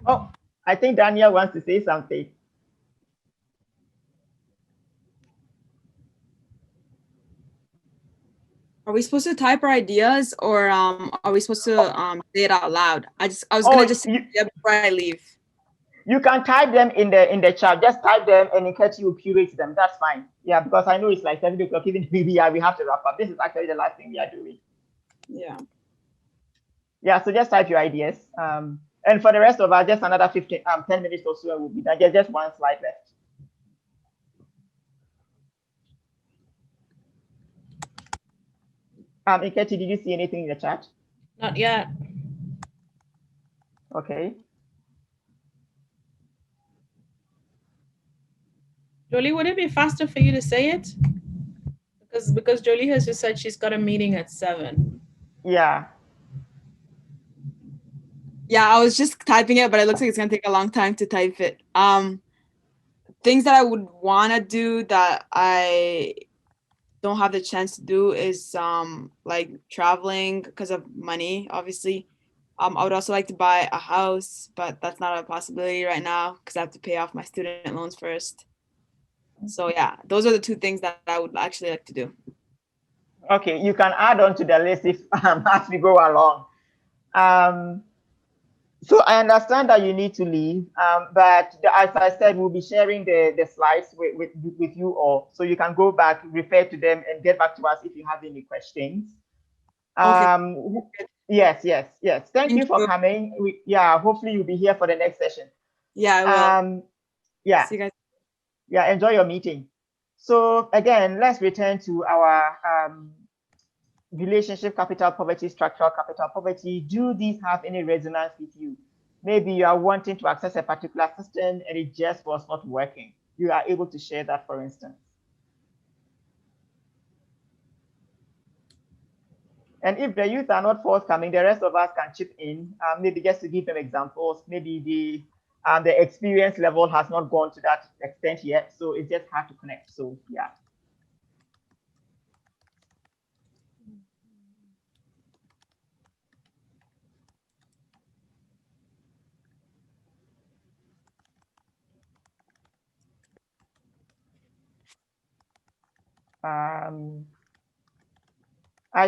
Oh, I think Daniel wants to say something. Are we supposed to type our ideas, or are we supposed to say it out loud? I was gonna just say it before I leave. You can type them in the chat. Just type them, and in case you curate them, that's fine. Yeah, because I know it's like 7 o'clock. Even we have to wrap up. This is actually the last thing we are doing. Yeah. Yeah, so just type your ideas. And for the rest of us, just another 10 minutes or so will be done. Just one slide left. Iketi, did you see anything in the chat? Not yet. Okay. Jolie, would it be faster for you to say it? Because Jolie has just said she's got a meeting at 7. Yeah. Yeah, I was just typing it, but it looks like it's gonna take a long time to type it. Things that I would want to do that I don't have the chance to do is like traveling because of money, obviously. I would also like to buy a house, but that's not a possibility right now because I have to pay off my student loans first. So yeah, those are the two things that I would actually like to do. Okay, you can add on to the list if as we go along. So I understand that you need to leave, but as I said, we'll be sharing the slides with you all. So you can go back, refer to them, and get back to us if you have any questions. Okay. Yes. Thank you for coming. Hopefully you'll be here for the next session. Yeah, I will. Yeah. See you guys. Yeah, enjoy your meeting. So again, let's return to our relationship capital poverty, structural capital poverty. Do these have any resonance with you? Maybe you are wanting to access a particular system and it just was not working. You are able to share that, for instance. And if the youth are not forthcoming, the rest of us can chip in, maybe just to give them examples. Maybe the experience level has not gone to that extent yet, so it's just hard to connect. So yeah.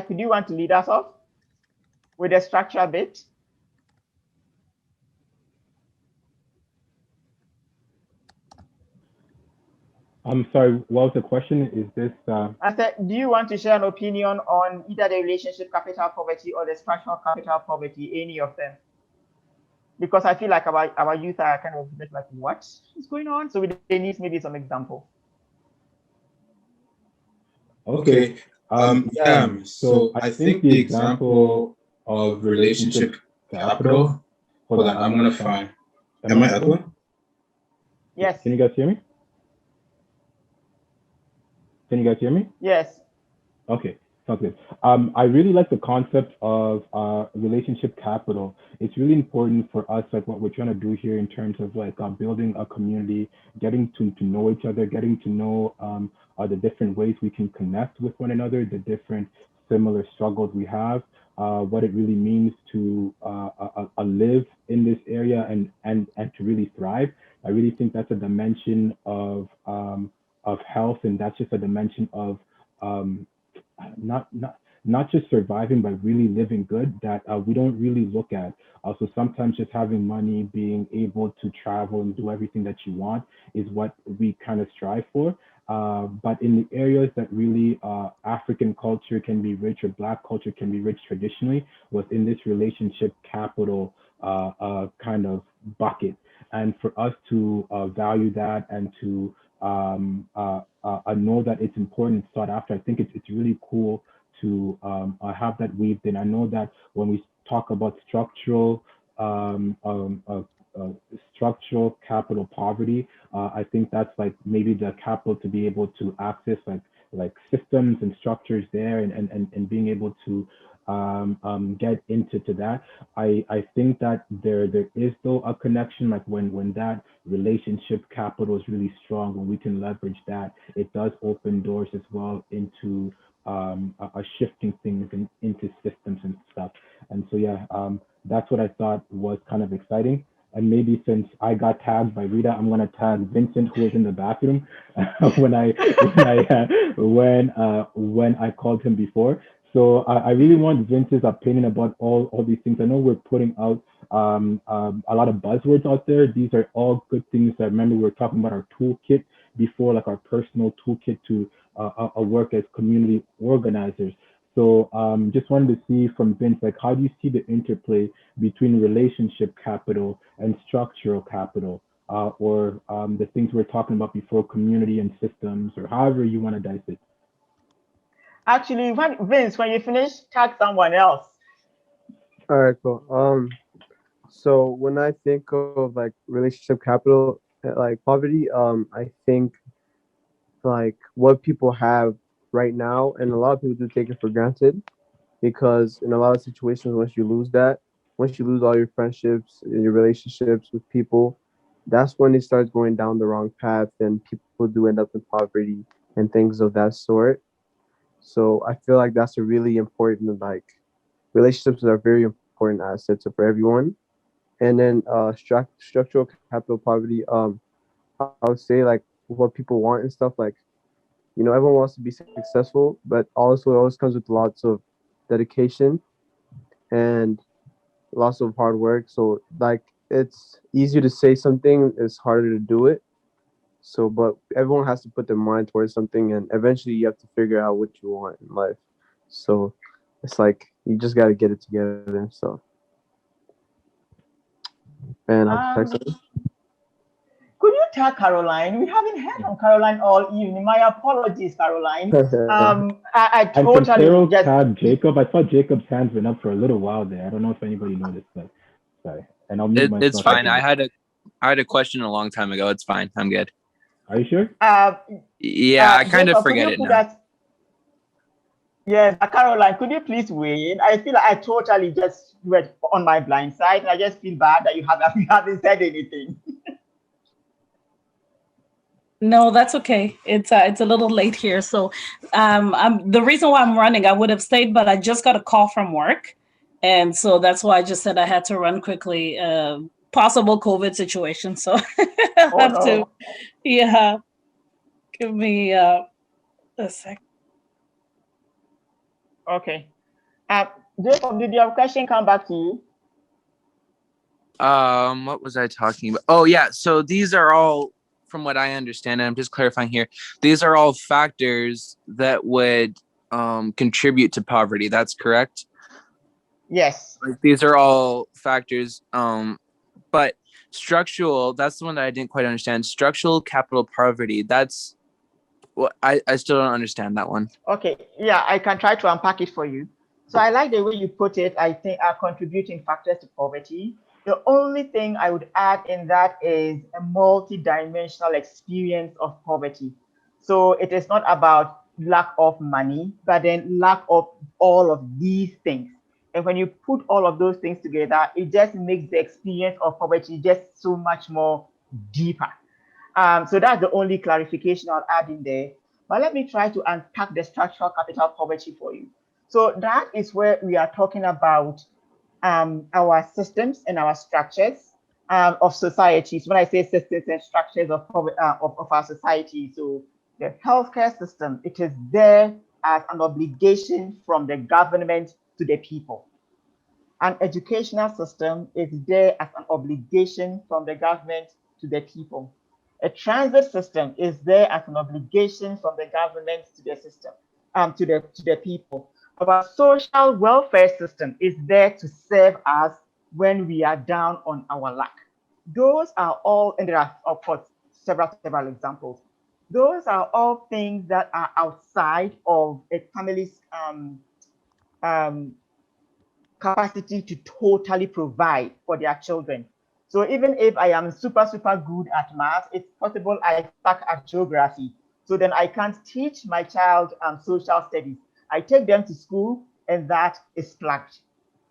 Could you want to lead us off with the structure bit? I'm sorry, what was the question? Is this I said, do you want to share an opinion on either the relationship capital poverty or the structural capital poverty, any of them? Because I feel like our youth are kind of a bit like, what is going on? So they need maybe some example. Okay. So I think the example of relationship capital. Hold on, I'm gonna find. Am I audible? Yes. Can you guys hear me? Can you guys hear me? Yes. Okay, sounds good. I really like the concept of relationship capital. It's really important for us, like what we're trying to do here in terms of like building a community, getting to know each other, getting to know the different ways we can connect with one another, the different similar struggles we have, what it really means to live in this area and to really thrive. I really think that's a dimension of health, and that's just a dimension of um, not just surviving, but really living good that we don't really look at. So sometimes just having money, being able to travel and do everything that you want is what we kind of strive for. But in the areas that really African culture can be rich or Black culture can be rich traditionally was in this relationship capital kind of bucket. And for us to value that and to I know that it's important, sought after. I think it's really cool to have that weaved in. I know that when we talk about um, um, uh, structural capital poverty, I think that's like maybe the capital to be able to access like systems and structures there and being able to get into that. I think that there is still a connection, like when that relationship capital is really strong, when we can leverage that, it does open doors as well into shifting things into systems and stuff. And so yeah, that's what I thought was kind of exciting. And maybe since I got tagged by Rita, I'm gonna tag Vincent, who was in the bathroom when I called him before. So I really want Vince's opinion about all these things. I know we're putting out a lot of buzzwords out there. These are all good things. I remember we were talking about our toolkit before, like our personal toolkit to work as community organizers. So just wanted to see from Vince, like, how do you see the interplay between relationship capital and structural capital, or the things we are talking about before, community and systems, or however you want to dice it? Actually, Vince, when you finish, tag someone else. All right, cool. So when I think of like relationship capital, like poverty, I think like what people have right now, and a lot of people do take it for granted, because in a lot of situations, once you lose all your friendships and your relationships with people, that's when it starts going down the wrong path, and people do end up in poverty and things of that sort. So I feel like that's a really important, like, relationships are very important assets for everyone. And then structural capital poverty, I would say, like, what people want and stuff, like, everyone wants to be successful, but also it always comes with lots of dedication and lots of hard work. So, like, it's easier to say something, it's harder to do it. So, but everyone has to put their mind towards something, and eventually you have to figure out what you want in life. So it's like you just got to get it together. So, and I'll text Um, could you tag Caroline? We haven't heard from Caroline all evening. My apologies, Caroline. it. I And can totally Cyril just tag Jacob? I saw Jacob's hand's been up for a little while there. I don't know if anybody noticed, but sorry. And I'll mute It's myself fine. after this. I had a question a long time ago. It's fine. I'm good. Are you sure? Yeah, I kind of Jacob, could forget you it put now. that? Yes, Caroline, could you please weigh in? I feel like I totally just went on my blind side, and I just feel bad that you haven't said anything. No, that's okay. It's a little late here. So the reason why I'm running, I would have stayed, but I just got a call from work. And so that's why I just said I had to run quickly. Possible COVID situation. So I'll Oh have to, no. yeah, give me a sec. Okay. Jacob, did your question come back to you? What was I talking about? Oh yeah, so these are all, from what I understand, and I'm just clarifying here, these are all factors that would contribute to poverty. That's correct? Yes. Like, these are all factors, but structural, that's the one that I didn't quite understand. Structural capital poverty, that's what I still don't understand that one. Okay. Yeah, I can try to unpack it for you. So I like the way you put it. I think are contributing factors to poverty. The only thing I would add in that is a multi-dimensional experience of poverty. So it is not about lack of money, but then lack of all of these things. And when you put all of those things together, it just makes the experience of poverty just so much more deeper. So that's the only clarification I'll add in there. But let me try to unpack the structural capital poverty for you. So that is where we are talking about our systems and our structures of societies. When I say systems and structures of our society, so the healthcare system, it is there as an obligation from the government to the people. An educational system is there as an obligation from the government to the people. A transit system is there as an obligation from the government to the system, to the people. Our social welfare system is there to serve us when we are down on our luck. Those are all, and there are of course several examples. Those are all things that are outside of a family's um, capacity to totally provide for their children. So even if I am super good at math, it's possible I suck at geography. So then I can't teach my child social studies. I take them to school and that is flagged.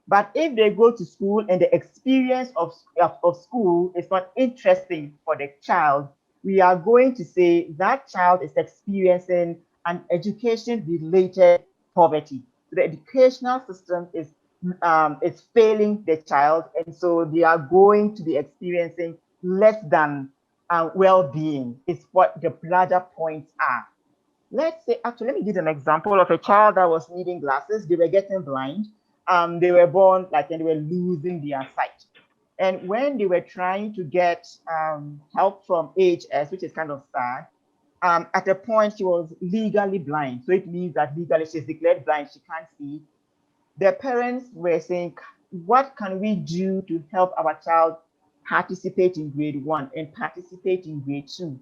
But if they go to school and the experience of school is not interesting for the child, we are going to say that child is experiencing an education related poverty. So the educational system is failing the child, and so they are going to be experiencing less than well-being, is what the larger points are. Let's say, actually, let me give an example of a child that was needing glasses. They were getting blind. They were born like, and they were losing their sight. And when they were trying to get help from AHS, which is kind of sad, at a point she was legally blind. So it means that legally she's declared blind, she can't see. The parents were saying, what can we do to help our child participate in grade 1 and participate in grade 2?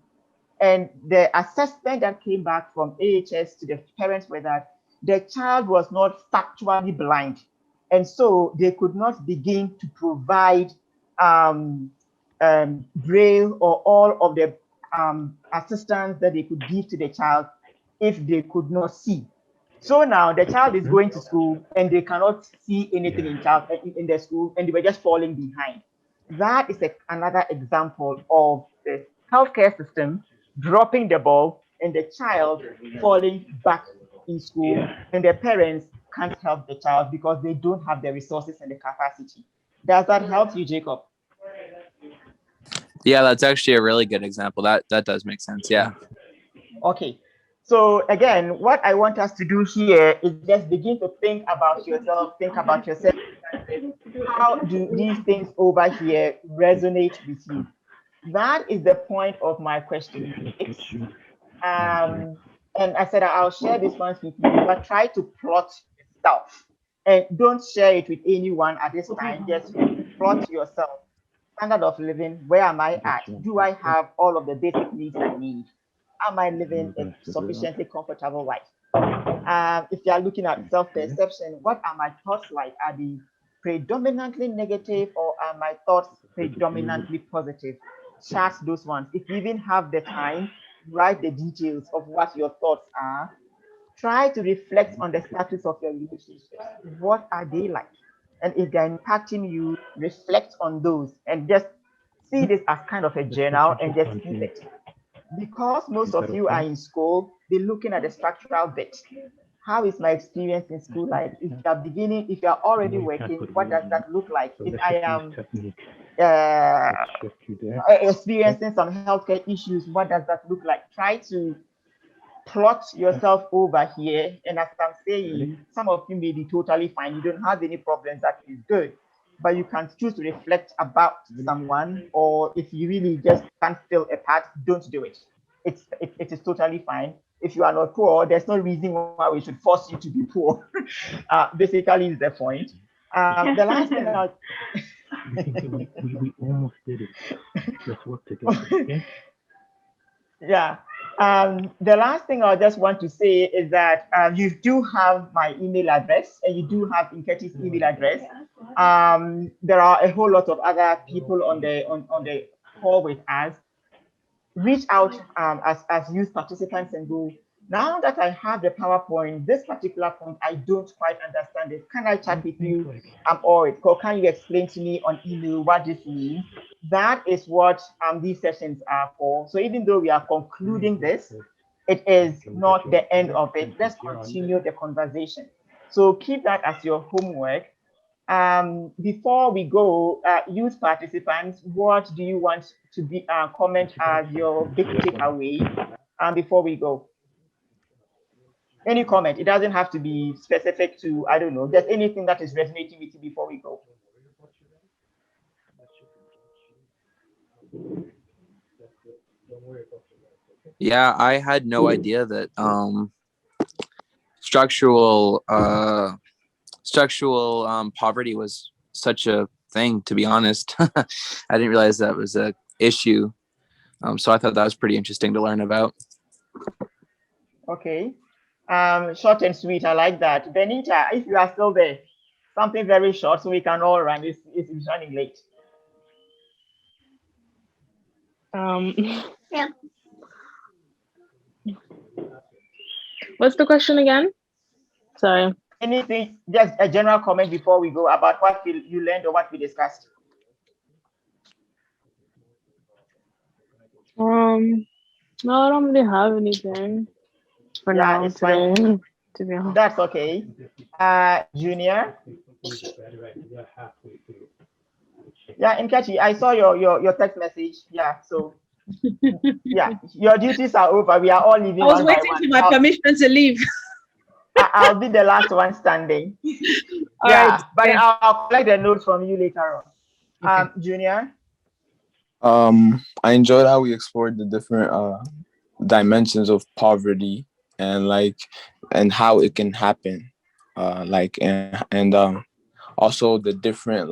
And the assessment that came back from AHS to the parents were that the child was not factually blind. And so they could not begin to provide braille or all of the assistance that they could give to the child if they could not see. So now the child is going to school and they cannot see anything in the school, and they were just falling behind. That is another example of the healthcare system dropping the ball and the child falling back in school, and the parents can't help the child because they don't have the resources and the capacity. Does that help you, Jacob? Yeah, that's actually a really good example. That does make sense. Yeah. Okay. So again, what I want us to do here is just begin to think about yourself, think about yourself. How do these things over here resonate with you? That is the point of my question 6. And I said I'll share this one with you, but try to plot yourself. And don't share it with anyone at this time. Just plot yourself. Standard of living, where am I at? Do I have all of the basic needs I need? Am I living a sufficiently comfortable life? If you are looking at self-perception, what are my thoughts like? Are they predominantly negative, or are my thoughts predominantly positive? Chart those ones. If you even have the time, write the details of what your thoughts are. Try to reflect on the status of your relationships. What are they like? And if they're impacting you, reflect on those and just see this as kind of a journal and just keep it. Because most of you are in school, be looking at the structural bit. How is my experience in school like? If you are already working, what does that look like? If I am experiencing some healthcare issues, what does that look like? Try to plot yourself over here. And as I'm saying, some of you may be totally fine. You don't have any problems. That is good. But you can choose to reflect about someone, or if you really just can't fill a part, don't do it. It is totally fine. If you are not poor, there's no reason why we should force you to be poor. Basically, is the point. The last thing we almost did it. Let's work together. Okay? Yeah. The last thing I just want to say is that you do have my email address, and you do have Nketi's email address. There are a whole lot of other people on the call with us. Reach out as youth participants and go, now that I have the PowerPoint, this particular point, I don't quite understand it. Can I chat with you? Or can you explain to me on email what this means? That is what these sessions are for. So even though we are concluding this, it is not the end of it. Let's continue the conversation. So keep that as your homework. Before we go, youth participants, what do you want to be comment as your big takeaway before we go? Any comment? It doesn't have to be specific to, I don't know, just anything that is resonating with you before we go. Yeah, I had no idea that structural poverty was such a thing, to be honest. I didn't realize that was a issue. So I thought that was pretty interesting to learn about. Okay. Short and sweet, I like that. Benita, if you are still there, something very short so we can all run. It's running late. Yeah. What's the question again? Sorry. Anything, just a general comment before we go about what you learned or what we discussed. No, I don't really have anything for now it's today, fine. to be honest. That's okay. Junior. Yeah, Nkechi, I saw your text message. Yeah, so yeah, your duties are over. We are all leaving. I was one by waiting one. for my permission to leave. I'll be the last one standing. All yeah, right. but Yeah. I'll collect the notes from you later on. Okay. Junior. I enjoyed how we explored the different dimensions of poverty and and how it can happen, and also the different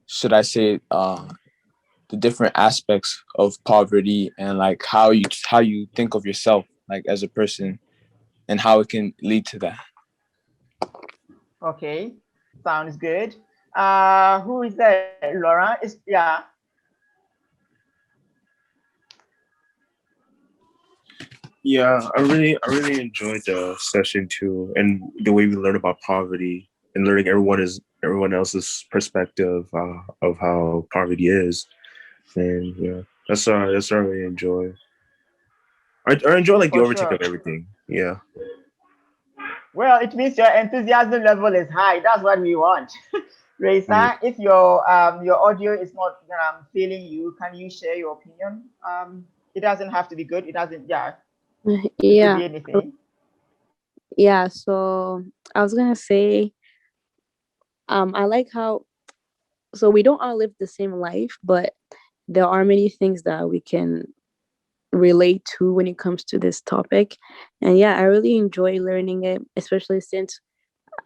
should I say the different aspects of poverty and how you think of yourself as a person and how it can lead to that. Okay, sounds good. Who is there? Laura? Yeah. Yeah, I really enjoyed the session too, and the way we learn about poverty and learning everyone else's perspective of how poverty is, and yeah, that's what I really enjoy. I enjoy like the For overtake of sure. everything. Yeah. Well, it means your enthusiasm level is high. That's what we want. Mm. Raisa, if your audio is not failing you, can you share your opinion? It doesn't have to be good. It doesn't. Yeah, it could Yeah, be anything. yeah. So I was gonna say, I like how so we don't all live the same life, but there are many things that we can relate to when it comes to this topic. And yeah, I really enjoy learning it, especially since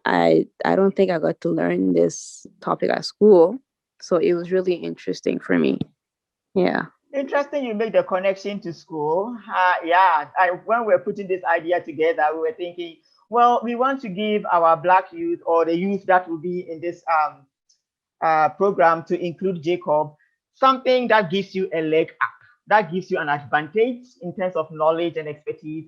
I don't think I got to learn this topic at school. So it was really interesting for me. Yeah. Interesting. You make the connection to school. Yeah. When we were putting this idea together, we were thinking, well, we want to give our Black youth or the youth that will be in this program to include Jacob, something that gives you a leg up, that gives you an advantage in terms of knowledge and expertise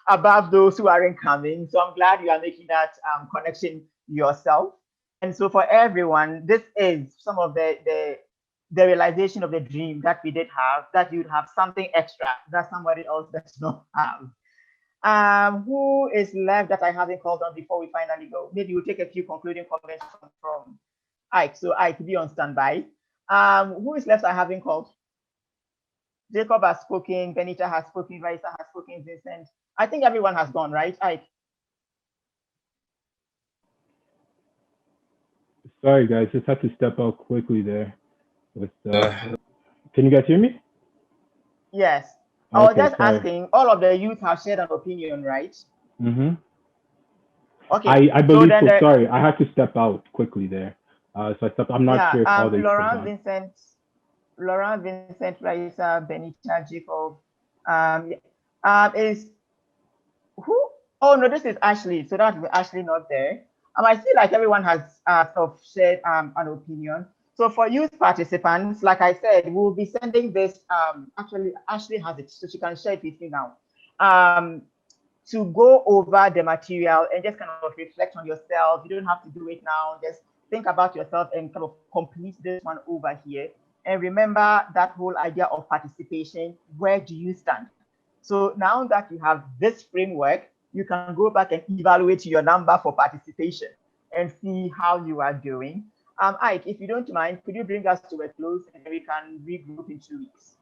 above those who aren't coming. So I'm glad you are making that connection yourself. And so for everyone, this is some of the realization of the dream that we did have, that you'd have something extra that somebody else does not have. Who is left that I haven't called on before we finally go? Maybe we'll take a few concluding comments from Ike. So Ike, be on standby. Who is left I haven't called? Jacob has spoken, Benita has spoken, Raisa has spoken, Vincent. I think everyone has gone, right? Ike. Sorry, guys, just had to step out quickly there. With can you guys hear me? Yes. I was Okay, just sorry. asking, all of the youth have shared an opinion, right? Mm-hmm. Okay. I So believe then so. Sorry, I had to step out quickly there. So I stepped. I'm not yeah, sure if all the youth have Laurent, gone. Vincent, Raisa, Benita, Jacob. Yeah. Is who? Oh no, this is Ashley. So that's Ashley not there. I feel like everyone has sort of shared an opinion. So for youth participants, like I said, we'll be sending this. Actually, Ashley has it, so she can share it with you now. To go over the material and just kind of reflect on yourself. You don't have to do it now. Just think about yourself and kind of complete this one over here. And remember that whole idea of participation. Where do you stand? So now that you have this framework, you can go back and evaluate your number for participation and see how you are doing. Ike, if you don't mind, could you bring us to a close and then we can regroup in 2 weeks?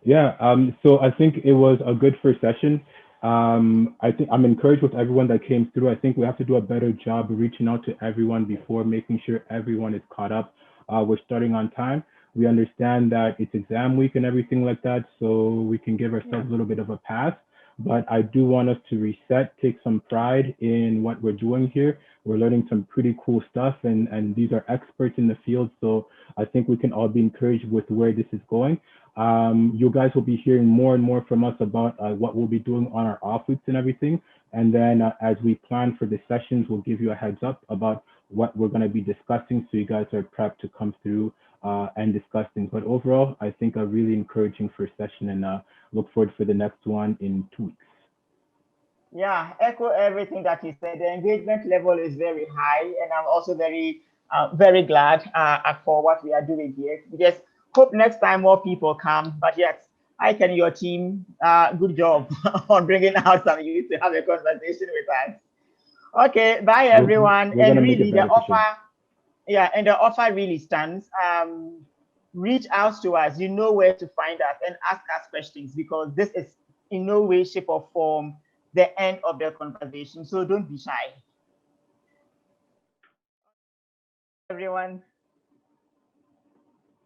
Yeah, so I think it was a good first session. I think I'm encouraged with everyone that came through. I think we have to do a better job reaching out to everyone before making sure everyone is caught up. We're starting on time. We understand that it's exam week and everything like that, so we can give ourselves a little bit of a pass. But I do want us to reset, take some pride in what we're doing here. We're learning some pretty cool stuff, and these are experts in the field. So I think we can all be encouraged with where this is going. You guys will be hearing more and more from us about what we'll be doing on our off weeks and everything. And then as we plan for the sessions, we'll give you a heads up about what we're going to be discussing, so you guys are prepped to come through and discuss things. But overall, I think a really encouraging first session, and look forward for the next one in 2 weeks. Yeah, echo everything that you said. The engagement level is very high, and I'm also very glad for what we are doing here. We just hope next time more people come. But yes, I and your team, good job on bringing out some youth to have a conversation with us. Okay, bye everyone. We're And gonna make it really, the better for sure. offer, yeah, and the offer really stands. Reach out to us. You know where to find us and ask us questions, because this is in no way, shape, or form the end of the conversation. So don't be shy. Everyone.